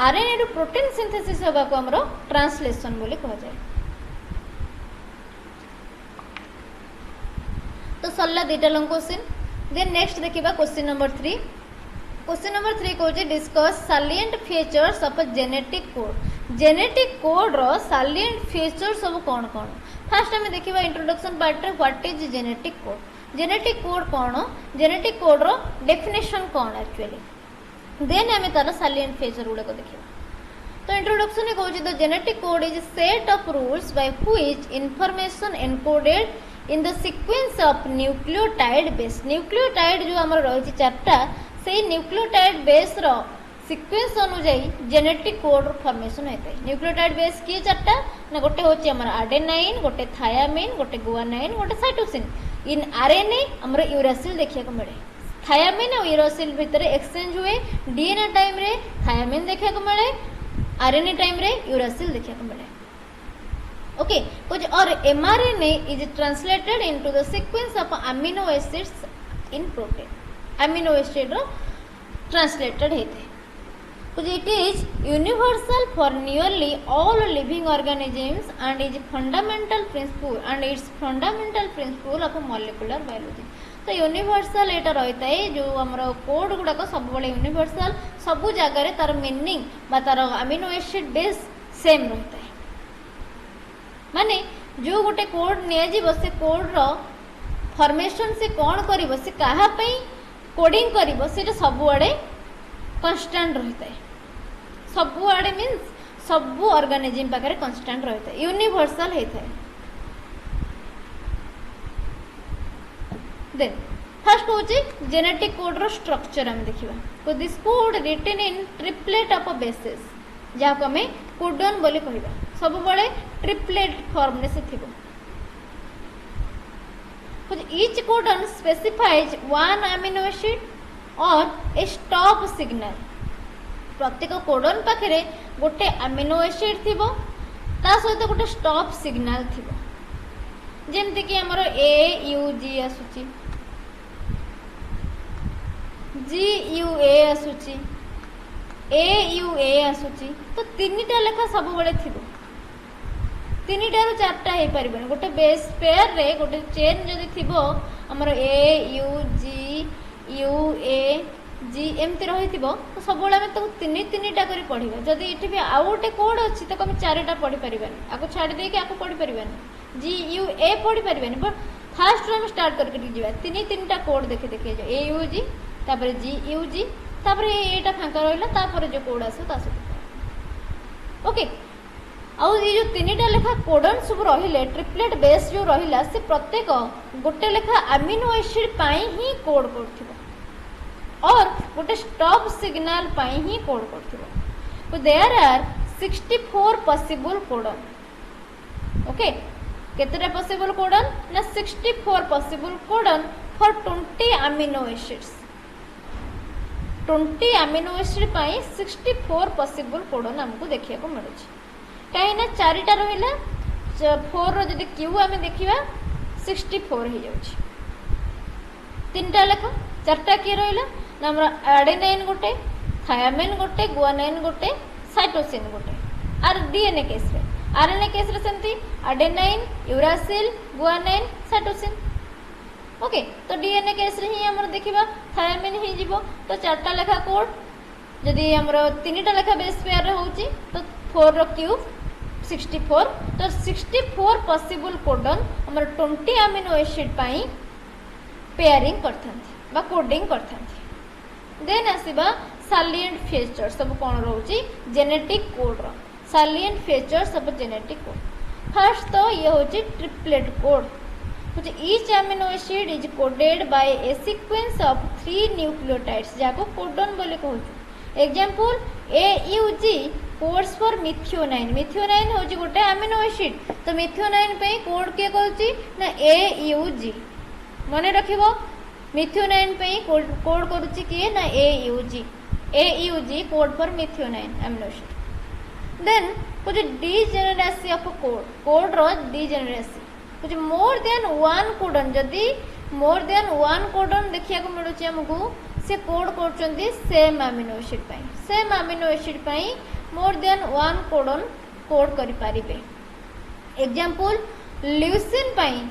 आरएनए रु प्रोटीन सिंथेसिस होगा को हमरो ट्रांसलेशन बोली कह जाए तो सरला दुटा लॉन्ग क्वेश्चन देन नेक्स्ट देखिबा क्वेश्चन नंबर 3 क्वेश्चन नंबर 3 कहूँ discuss salient features of genetic code रो सालिएंट फीचर्स सब कौन कौन फास्ट हमें देखिबा इंट्रोडक्शन पार्ट रे व्हाट इज जेनेटिक कोड कौन जेनेटिक कोड रो डेफिनेशन कौन एक्चुअली देन हमें तार सालिएंट फीचर गुडा को देखिबा तो इंट्रोडक्शन कहूँ the genetic code is set of rules by which information encoded in the sequence of nucleotide base nucleotide जो हमर रही चार्टा से न्यूक्लियोटाइड बेस रो सीक्वेंस अनुसार जेनेटिक कोड फॉर्मेशन होता है न्यूक्लियोटाइड बेस किए चार्टा ना गोटे होची हमर एडेनाइन गोटे थायामिन गोटे गुआनाइन गोटे साइटोसिन इन आरएनए हमर यूरासिल देखिया को मिले थायामिन और यूरासिल भितर एक्सचेंज हुए डीएनए टाइम रे थायामिन देखिया को मिले आरएनए टाइम रे यूरासिल देखिया को मिले ओके कुछ और mRNA is translated into the sequence of amino acids in protein amino acid रो ट्रांसलेटेड हेते कुछ it is universal for nearly all living organisms and is fundamental principle of molecular biology तो universal एटा रहता है जो हमरो कोड गुडा को सब बळे यूनिवर्सल सब जगह रे तार मीनिंग बा तार अमीनो एसिड बेस सेम रहता है माने जो गोटे कोड निया जीव से कोड रो फॉर्मेशन से कौन करिवो से कहा पई कोडिंग करिवो से सब आड़े कांस्टेंट रहता है सब आड़े मींस सब ऑर्गेनिज्म पाखरे कांस्टेंट रहता है यूनिवर्सल हेता है देन फर्स्ट होची जेनेटिक कोड रो स्ट्रक्चर हम देखिबा तो this code written in triplet of bases जहाँ को हमें कोडन बोली कहबा सब बड़े ट्रिपलेट फॉर्म रे से थिबो each codon specifies one amino acid or a stop signal प्रत्येक कोडन पाखरे गोटे अमीनो एसिड थिबो ता सहित गोटे स्टॉप सिग्नल थिबो जेमति कि हमर ए यू जी आसुची जी यू ए आसुची ए यू ए आसुची तो तीनटा लेखा सब बळे थिबो तीनटारू चार्टा हो पार गोटे बेस पेयर रे गोटे चेन जदि थिबो हमर ए यू ए जी एमती रही तो सब तो तीनटा कर पढ़ा जदि ये भी आउ गोटे कोड अच्छी तो आम चारिटा पढ़ी पारानी आपको छाड़ी देके आपको पढ़ी पारानी जी यू ए पढ़ी पारानी बट फास्ट आम स्टार्ट करके तीनटा कोड देखे देखे ए यू जी तापर जी यू जी तापर एटा फांका रहा जो कोड आस ओके आउ ये जो तीनटा लेखा कोडन सब रहिले ट्रिपलेट बेस जो रहिला से प्रत्येक गोटे लेखा अमीनो एसिड पाई ही कोड करथिबो और गोटे स्टॉप सिग्नल पाई ही कोड करथिबो तो there are 64 possible codon okay केतेटा पॉसिबल कोडन ना 64 possible codon for 20 amino acids 20 amino acid पाई 64 पॉसिबल कोडन हमको देखिया को मिलुछ कहीं चारिटा रहा 4 रो क्यू आम देखा 64 हो जाऊँ तीनटा लेखा चार्टा किए रहा एडेनाइन गोटे थायामिन गोटे गुआनाइन गोटे साइटोसिन गोटे आर डीएनए केस रे आरएनए केस रे सेमती adenine uracil guanine cytosine okay तो डीएनए केस रे ही हमर देखिबा थायामिन ही जीवो तो चार्टा लेखा कोड जदि हमर तीनटा लेखा बेस पेयर रे होची तो 4 रो क्यूब 64 तो 64 पॉसिबल कोडन हमर 20 अमीनो एसिड पाई पेयरिंग करथांती बा कोडिंग करथांती देन आसीबा सालिएंट फीचर सब कौन रोचे जेनेटिक कोड रो salient features of genetic code. First तो ये होची triplet code which each amino acid is coded by a sequence of 3 nucleotides जाको कोडन बोले कहूँ। Example AUG codes for methionine methionine होची गोटे अमीनो एसिड तो मिथियोनाइन पे कोड के कहूची ना AUG मने रखिबो मिथियोनाइन पे कोड करूची किए ना AUG code for methionine amino acid. Then कुछ डीजेनेरेसी ऑफ कोड रो डीजेनेरेसी कुछ मोर देन वन कोडन जदि मोर देन वन कोडन देखिया को मिलुची हमकु से कोड करचंदी सेम अमीनो एसिड पई more than one codon code करि पारिबे। एग्जांपल ल्यूसिन पई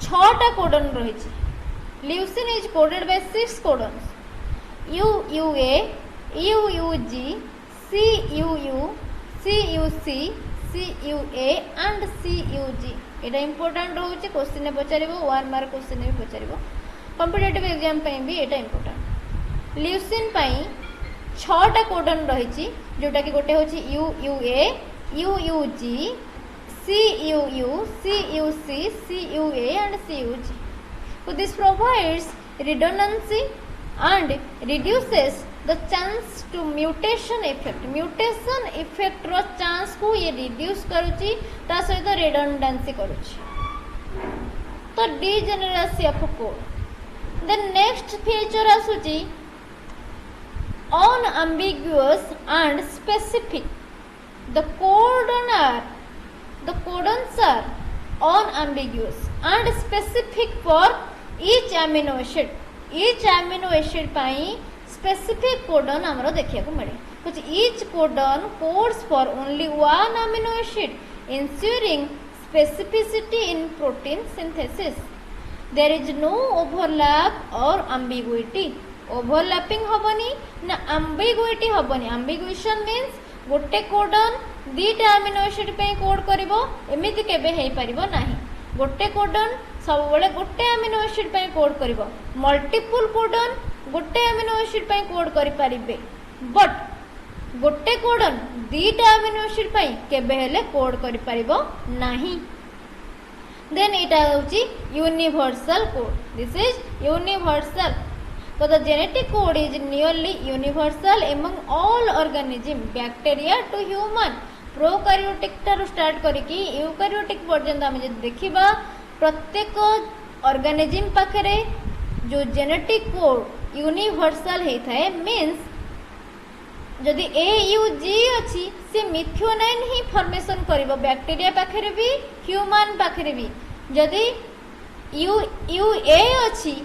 6टा कोडन रहिछि leucine is coded by 6 codons UUA UUG CUU CUC CUA and CUG एटा इंपोर्टेंट रोचे क्वेश्चन पचारिबो 1 मार्क क्वेश्चन भी पचारिबो कॉम्पिटिटिव एग्जाम पई भी एटा इंपोर्टेंट। ल्यूसिन पई 6टा कोडन रहिछि जोटा कि गोटे होछि UUA UUG CUU CUC CUA and CUG so this provides redundancy and reduces the chance to mutation effect रो चांस को ये रिड्यूस करूची ता सहित रिडंडेंसी करूची तो degeneracy of code. Then next feature आसुची unambiguous and specific the codons are unambiguous and specific for each amino acid pi specific codon हमरो देखिया को मिले कुछ each codon codes for only one amino acid ensuring specificity in protein synthesis there is no overlap or ambiguity overlapping हबनी ना ambiguity हबनी ambiguation means गोटे codon दीटा amino acid पे code करिवो एमिति केबे हेई परिवो नाही गोटे कोडन सब बेले गोटे अमीनो एसिड पे कोड करिवो मल्टीपल कोडन गोटे अमीनो एसिड पे कोड करि परिबे बट गोटे कोडन दीटा अमीनो एसिड पे केबे हेले कोड करि परिबो नाही। देन इटा होची universal code this is universal so the genetic code is nearly universal among all organism bacteria to human prokaryotic ठारू स्टार्ट करिकी यूकारियोटिक पर्यंत हम जे देखिबा प्रत्येक ऑर्गेनिज्म पाखरे जो जेनेटिक कोड यूनिवर्सल हे थाए मींस जदि AUG अछि से मिथियोनाइन ही फॉर्मेशन करिवो बैक्टीरिया पाखरे भी ह्यूमन पाखरे भी जदि UA अछि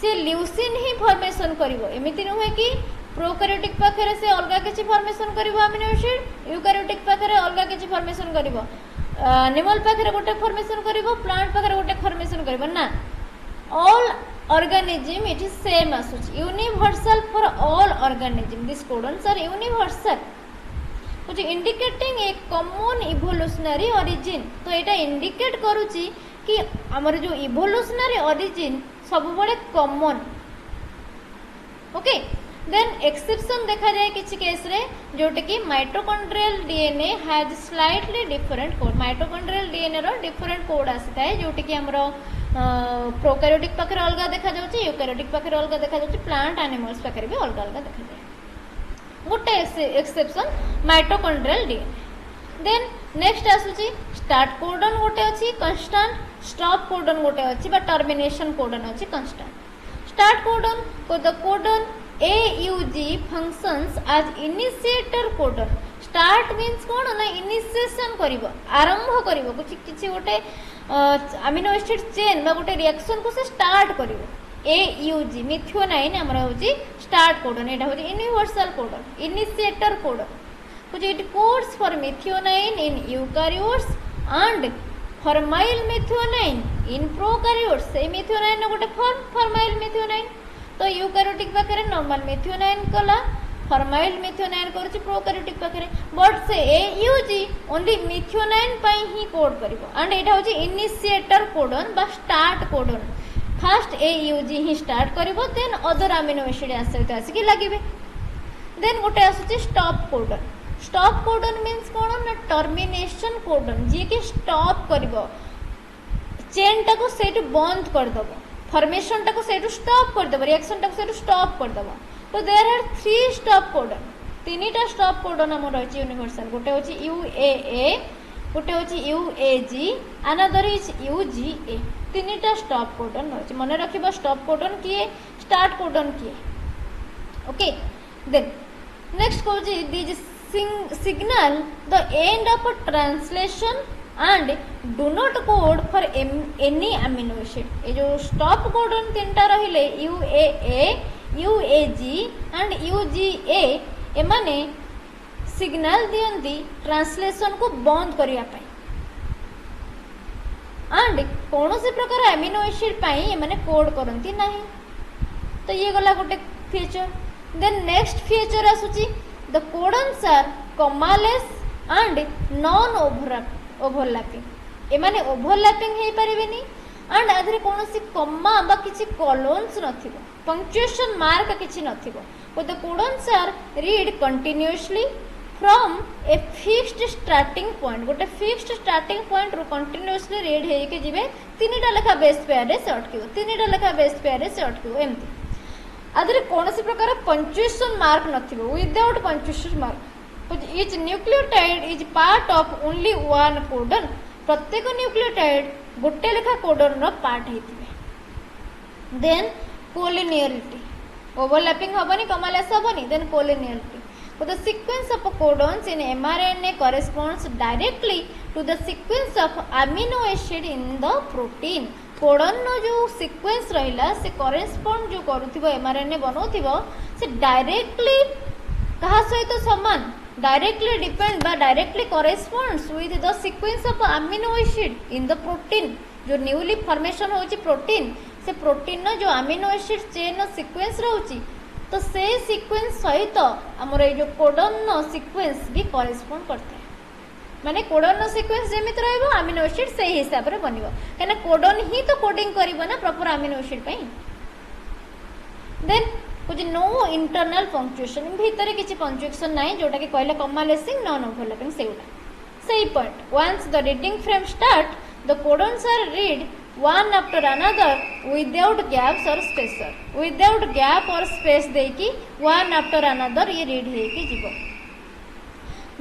से ल्यूसिन ही फॉर्मेशन करिवो एमिति नहुए कि प्रोकैरियोटिक पाखरे से अलगा किछि फॉर्मेशन करिवो अमीनो एसिड यूकारियोटिक पाखरे अलगा किछि फॉर्मेशन करिवो एनिमल पाखरे गोटे फॉर्मेशन करिवो प्लांट पाखरे गोटे फॉर्मेशन करिवो ना all organism it is same आसुच universal for all organism this codons are universal which indicating a common evolutionary origin तो एटा इंडिकेट करूची कि हमर जो इवोल्यूशनरी ओरिजिन सब बड़े कॉमन ओके। देन एक्सेप्शन देखा जाए किसी केस रे जोटे कि mitochondrial DNA has slightly different code mitochondrial DNA रो डिफरेंट कोड आसी है जोटे कि हमरो प्रोकैरियोटिक पाखरे अलगा देखा जाउची यूकैरियोटिक पाखरे अलगा देखा जाउची प्लांट एनिमल्स पाखरे भी अलगा अलगा देखा जाए गोटे exception mitochondrial DNA. Then next आसुची स्टार्ट कोडन गोटे अछि कांस्टेंट स्टॉप कोडन गोटे अछि बा टर्मिनेशन कोडन अछि कांस्टेंट। स्टार्ट कोडन को the codon AUG functions as initiator codon स्टार्ट मीन्स कोन ना इनिशिएशन करिवो आरंभ करिवो कुछ किछि गोटे अमीनो एसिड चेन बा गोटे रिएक्शन को से स्टार्ट करिवो AUG मिथियोनाइन हमरा होची स्टार्ट कोडन एटा होची universal codon initiator codon which it codes for methionine in eukaryotes and formyl methionine in prokaryotes से methionine गोटे फॉर्म formyl methionine तो यूकैरियोटिक पाखरे नॉर्मल मेथियोनाइन कला फॉर्माइल मेथियोनाइन करूची प्रोकैरियोटिक पाखरे बट से AUG ओनली मेथियोनाइन पई ही कोड करिवो एंड एटा होची इनिशिएटर कोडन बा स्टार्ट कोडन फर्स्ट AUG ही स्टार्ट करिवो देन अदर अमीनो एसिड आसे आसी कि लागिबे देन गोटे आसुची stop codon. Stop codon means कौन ना टर्मिनेशन कोडन जी कि स्टॉप करिवो चेन टाको सेटु बंद कर दबो फॉर्मेशन टाको सेटु स्टॉप कर दबो रिएक्शन टाको सेटु स्टॉप कर दबो। तो देयर आर 3 स्टॉप कोडन तीनटा स्टॉप कोडन हम रही यूनिवर्सल गोटे होची UAA गोटे होची UAG अनदर इज UGA तीनटा स्टॉप कोडन रही मन रखिबो स्टॉप कोडन किए स्टार्ट कोडन किए। ओके देन नेक्स्ट कहूची these signal the end of a translation and do not code for any amino acid। ये जो stop codon तीनटा रहिले UAA UAG and UGA एमाने सिग्नल दियंती ट्रांसलेशन को बंद करिया पाई एंड कौन से प्रकार एमिनो एसिड पाई एमाने कोड करंती नहीं। तो ये गला गोटे फीचर। देन नेक्स्ट फीचर आसुची the codons are commaless and non overlapping एमाने ओवरलैपिंग हे परिबेनी एंड आधरे कोनोसी कम्मा बा किछि कॉलोन्स नथिबो पंक्चुएशन मार्क किछि नथिबो। But the codons are read continuously from a fixed starting point गोटे फिक्स्ड स्टार्टिंग पॉइंट रु कंटिन्यूअसली रीड हे के जिवे तीनटा लेखा बेस पेयर रे से अटकिबो तीनटा लेखा बेस पेयर रे से अटकिबो एम्ति आधरे कोनोसी प्रकार पंक्चुएशन मार्क नथिबो without punctuation mark. Each nucleotide is part of only one codon प्रत्येक न्यूक्लियोटाइड गोटे लेखा कोडन रो पार्ट हेतिबे। देन कोलिनियरिटी ओवरलैपिंग हबनी कमालेस हबनी then colinearity So the sequence of codons in mRNA corresponds directly to the sequence of amino acid in the protein। Codon नो जो sequence रहिला से करेस्पोंड जो करूथिबो mRNA बनौथिबो से डायरेक्टली कहा सहित समान directly depend बा directly corresponds with the sequence of amino acid in the protein। जो न्यूली फॉर्मेशन होची प्रोटीन से प्रोटीन नो जो अमीनो एसिड चेन सीक्वेंस रहउची तो से सीक्वेंस सहित हमर ए जो कोडन नो सीक्वेंस भी करेस्पोंड करते हैं माने कोडन नो सीक्वेंस जेमित रहइबो अमीनो एसिड से हिसाब रे बनिबो कने कोडन ही तो कोडिंग करिवो ना प्रॉपर अमीनो एसिड पई। देन कुछ नो इंटरनल पंक्चुएशन भीतर किसी पंक्चुएशन नहीं जोटा कि कहले कमालेसिंग नॉन ओवरलैपिंग सेही point. Once the reading frame start the codons are read one after another without gaps or spacer without gap or space देकी one after another ये read हेकी जीवो।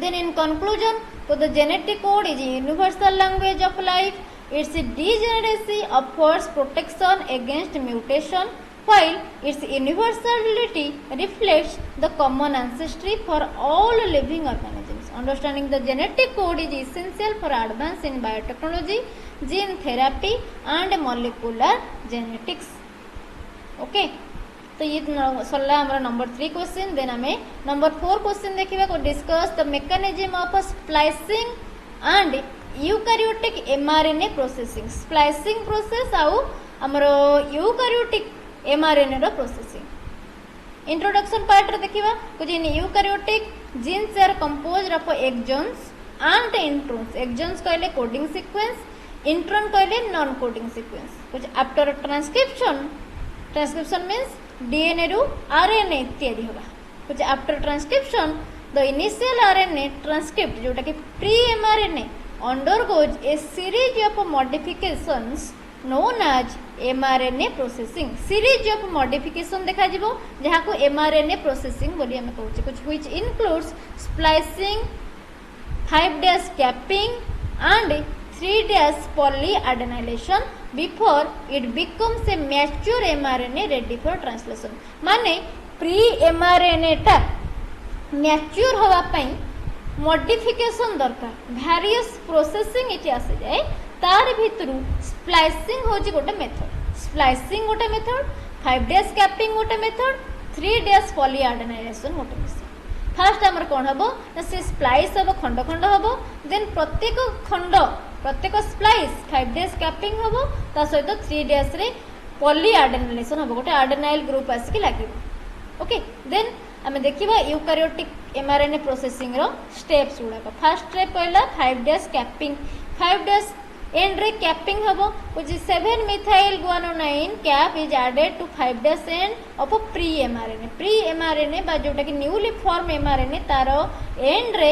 Then in conclusion so the genetic code is a universal language of life। Its degeneracy offers protection against mutation while its universality reflects the common ancestry for all living organisms। Understanding the genetic code is essential for advance in biotechnology, gene therapy and molecular genetics। Okay, तो ये सरला हमारा number 3 question. Then हमें number 4 question देखिबा को discuss the mechanism of splicing and eukaryotic mRNA processing. Splicing process आउ हमरो eukaryotic mRNA रो प्रोसेसिंग। इंट्रोडक्शन पार्ट रे देखिबा कुछ in eukaryotic genes are composed of exons and introns. Exons कहले कोडिंग सीक्वेंस इंट्रॉन कहले नॉन कोडिंग सीक्वेंस। कुछ after transcription means DNA रु आरएनए तैयारी होगा। कुछ after transcription the initial RNA transcript जोटा कि pre mRNA undergoes A series of modifications known as mRNA processing। Series of modification देखा जिवो जहा को mRNA प्रोसेसिंग बोली हमें कहूचे। कुछ which includes splicing 5' capping and 3' polyadenylation before it becomes a mature mRNA ready for translation। माने pre mRNA टा mature होवा पई मॉडिफिकेशन दरकार वेरियस प्रोसेसिंग इति आसे जाए तार भितरु स्प्लाइसिंग होची गोटे मेथड। स्प्लाइसिंग गोटे मेथड 5' कैपिंग गोटे मेथड 3' polyadenylation गोटे मेथड। फर्स्ट हमर कोन हबो ना से स्प्लाइस हबो खंड खंड हबो देन प्रत्येक खंड प्रत्येक स्प्लाइस 5' कैपिंग हबो ता सहित 3' रे polyadenylation हबो गोटे adenyl ग्रुप आसी लागिबो। ओके देन हमें देखिबा यूकैरियोटिक mRNA प्रोसेसिंग रो स्टेप्स गुडा। फर्स्ट स्टेप कहला 5' कैपिंग 5' एंड रे कैपिंग हबो which is 7 methyl guanine cap is added to 5' end of a pre mRNA बा जोटा कि न्यूली फॉर्म mRNA तार एंड रे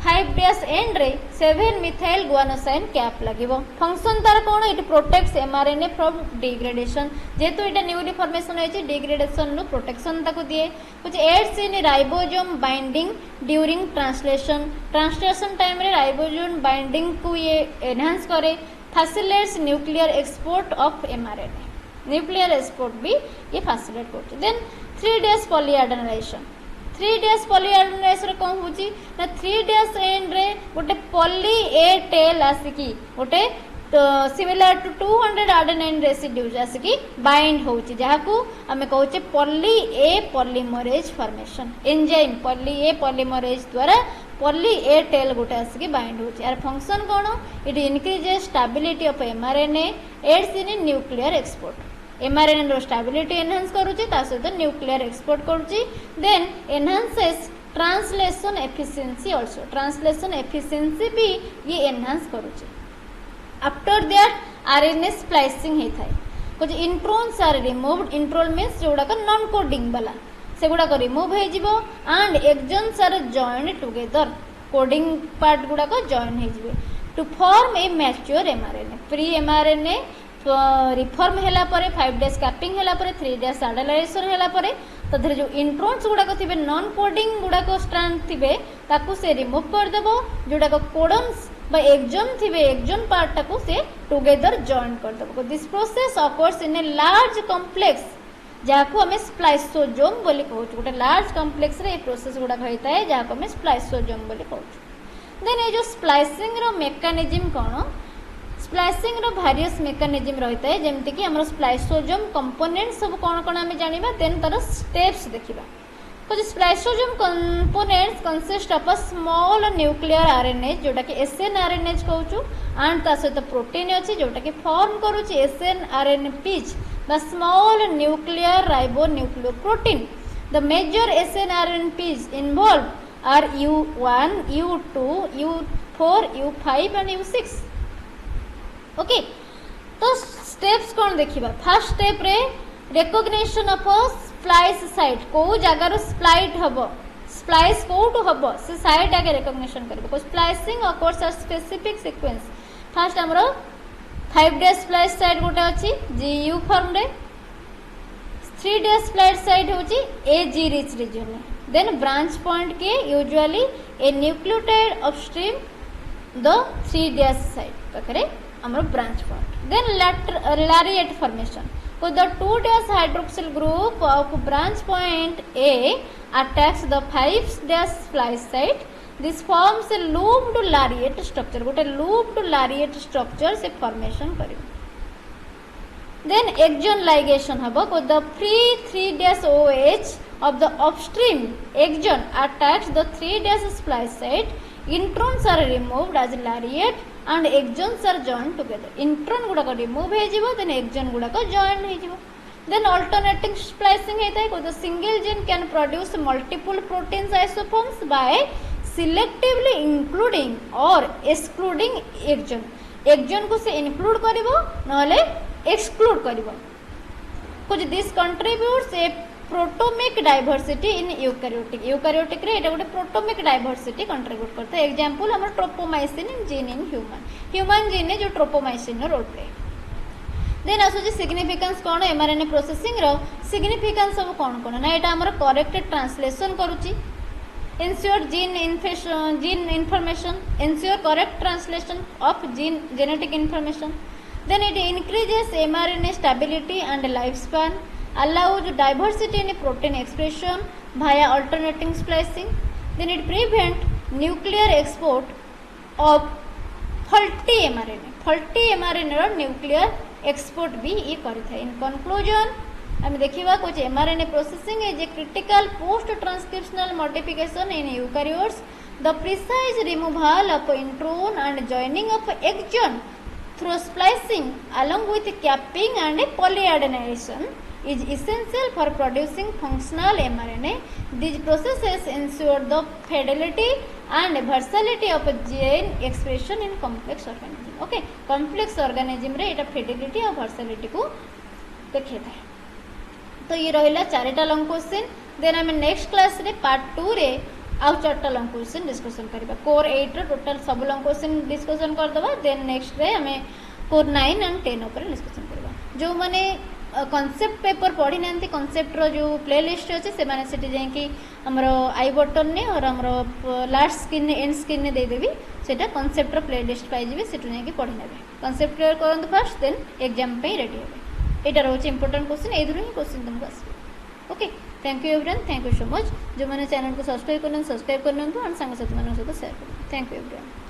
5' एंड रे 7 मिथाइल गुआनोसाइन कैप लगिवो फंक्शन तार कोन it protects mRNA from degradation जेतु इटा न्यूली फॉर्मेशन होइछि डिग्रेडेशन नु प्रोटेक्शन ताको दिए कुछ aids in ribosome binding during translation time रे राइबोसोम बाइंडिंग को ये एनहांस करे facilitates nuclear export of mRNA nuclear export भी ये फैसिलिटेट करछि देन 3' पॉलीएडेनाइलेशन 3' पॉलीएडेनाइलेशन कौन होची ना 3' एंड रे गोटे पॉली ए टेल आसिकी गोटे सिमिलर टू 200 एडेनाइन रेसिड्यूज आसिकी बाइंड होची जहा को हमें कहूचे poly A polymerase formation enzyme poly A polymerase द्वारा पॉली ए टेल गोटे आसिकी बाइंड होची यार फंक्शन कोन it increases stability of mRNA aids in nuclear export mRNA रो स्टेबिलिटी एनहांस करूची ता सहित न्यूक्लियर एक्सपोर्ट करूची then enhances translation efficiency also translation efficiency भी ये एनहांस करूची आफ्टर दैट आरएनए स्प्लाइसिंग हे थाए कुछ इंट्रोन्स आर रिमूव्ड इंट्रोल मींस जोडा का नॉन कोडिंग वाला से गुडा को रिमूव हे जिवो and exons are joined together coding part गुडा को जॉइन हे जिवे to form a mature mRNA pre mRNA reform हैला परे 5' कैपिंग हैला परे 3' एडेनाइलेशन हैला परे तधर जो इंट्रोन्स गुडा को थिबे नॉन कोडिंग गुडा को स्ट्रैंड थिबे ताकू से रिमूव कर देबो जोडा को कोडन्स बा एक्सॉन थिबे एक्सॉन पार्ट ताकू से टुगेदर जॉइन कर देबो this process occurs in a large complex जाको हमें स्प्लाइसोसोम बोली कहू गोटे लार्ज कॉम्प्लेक्स रे ए प्रोसेस गुडा होइता है जाको हमें स्प्लाइसोसोम बोली कहू देन ए जो स्प्लाइसिंग रो मेकानिज्म कोन स्प्लाइसिंग रो वेरियस मेकानिज्म रहता है जेमति कि हमर स्प्लाइसोसोम कंपोनेंट सब कोन कोन हमें जानिबा देन तार स्टेप्स देखिबा कुछ spliceosome components consist of a small nuclear RNA जोटा कि snRNA कहूछु एंड ता सहित प्रोटीन अछि जोटा कि फॉर्म करूछि snRNPs the small nuclear ribonucleoprotein the major snRNPs involve are U1 U2 U4 U5 and U6 okay तो स्टेप्स कौन देखिबा फर्स्ट स्टेप रे recognition of a splice site को जगार स्प्लाइट हबो स्प्लाइस कोटु हबो से साइट आगे रिकॉग्निशन करबो को splicing occurs a specific sequence first हमरो 5' स्प्लाइस साइट गोटे अछि GU फॉर्म रे 3' स्प्लाइस साइट होची AG रिच रीजन में देन ब्रांच पॉइंट के usually A nucleotide upstream the 3' site पकरे हमरो ब्रांच पॉइंट देन लैरिएट फॉर्मेशन को the 2' hydroxyl group of branch point A attacks the 5' splice site this forms a looped lariat structure गोटे looped lariat structure से formation करियो then exon ligation हबो को the free 3' OH of the upstream exon attacks the 3' splice site introns are removed as lariat and exons are joined together intron गुडा को remove हे जिवो then axon गुडा को join हे जिवो then alternating splicing हे ताई को the single gene can produce multiple proteins isoforms by selectively including or excluding exon को से इंक्लूड करिवो नहले एक्सक्लूड करिवो कुछ this contributes a proteomic diversity in eukaryotic रे एटा गोटे प्रोटोमिक डाइवर्सिटी कंट्रीब्यूट करता है एग्जांपल हमर ट्रोपोमाइसिन जीन इन ह्यूमन जीन ने जो ट्रोपोमाइसिन रो रोल प्ले देन आसो सिग्निफिकेंस कोन mRNA प्रोसेसिंग रो सिग्निफिकेंस सब कोन कोन ना एटा हमर करेक्ट ट्रांसलेशन करूची ensure gene information ensure correct translation of genetic information then it increases mRNA stability and lifespan allows diversity in protein expression via alternating splicing then it prevent nuclear export of faulty mRNA रो nuclear export भी ये करता है in conclusion हम देखिबा कुछ mRNA processing is a critical post transcriptional modification in eukaryotes the precise removal of intron and joining of exon through splicing along with capping and polyadenylation is essential for producing functional mRNA. These processes ensure the fidelity and versatility of gene expression in complex organisms. Okay complex organism रे एटा fidelity और वर्सैलिटी को देखै था। तो ये रहिला चारिटा long question. Then आम नेक्स्ट क्लास रे पार्ट 2 रे आउ चारटा लॉन्ग क्वेश्चन डिस्कशन करबा। कोर 8 रो टोटल सब लॉन्ग क्वेश्चन डिस्कशन कर दबा। देन नेक्स्ट रे हमें कोर 9 एंड 10 ऊपर डिस्कशन करबा। जो माने कॉन्सेप्ट पेपर पढ़ी नांती कॉन्सेप्ट रो जो प्लेलिस्ट अछि से माने सेठी जाय कि हमरो आई बटन ने और हमरो लास्ट स्क्रीन ने एंड स्क्रीन ने दे देबी सेटा कॉन्सेप्ट रो प्लेलिस्ट पाइ जिवे सेठु जाय कि पढ़ी नेबे। कॉन्सेप्ट क्लियर करंतु फर्स्ट देन एग्जाम पे रेडी हेबे। एटा रोचे इंपोर्टेंट क्वेश्चन एदुरु ही क्वेश्चन तुमको आसी। Okay thank you everyone thank you so much. जो मैंने चैनल को सब्सक्राइब करना सब्सक्राइब करना और सांग साथी मान सहित शेयर कर। Thank you everyone.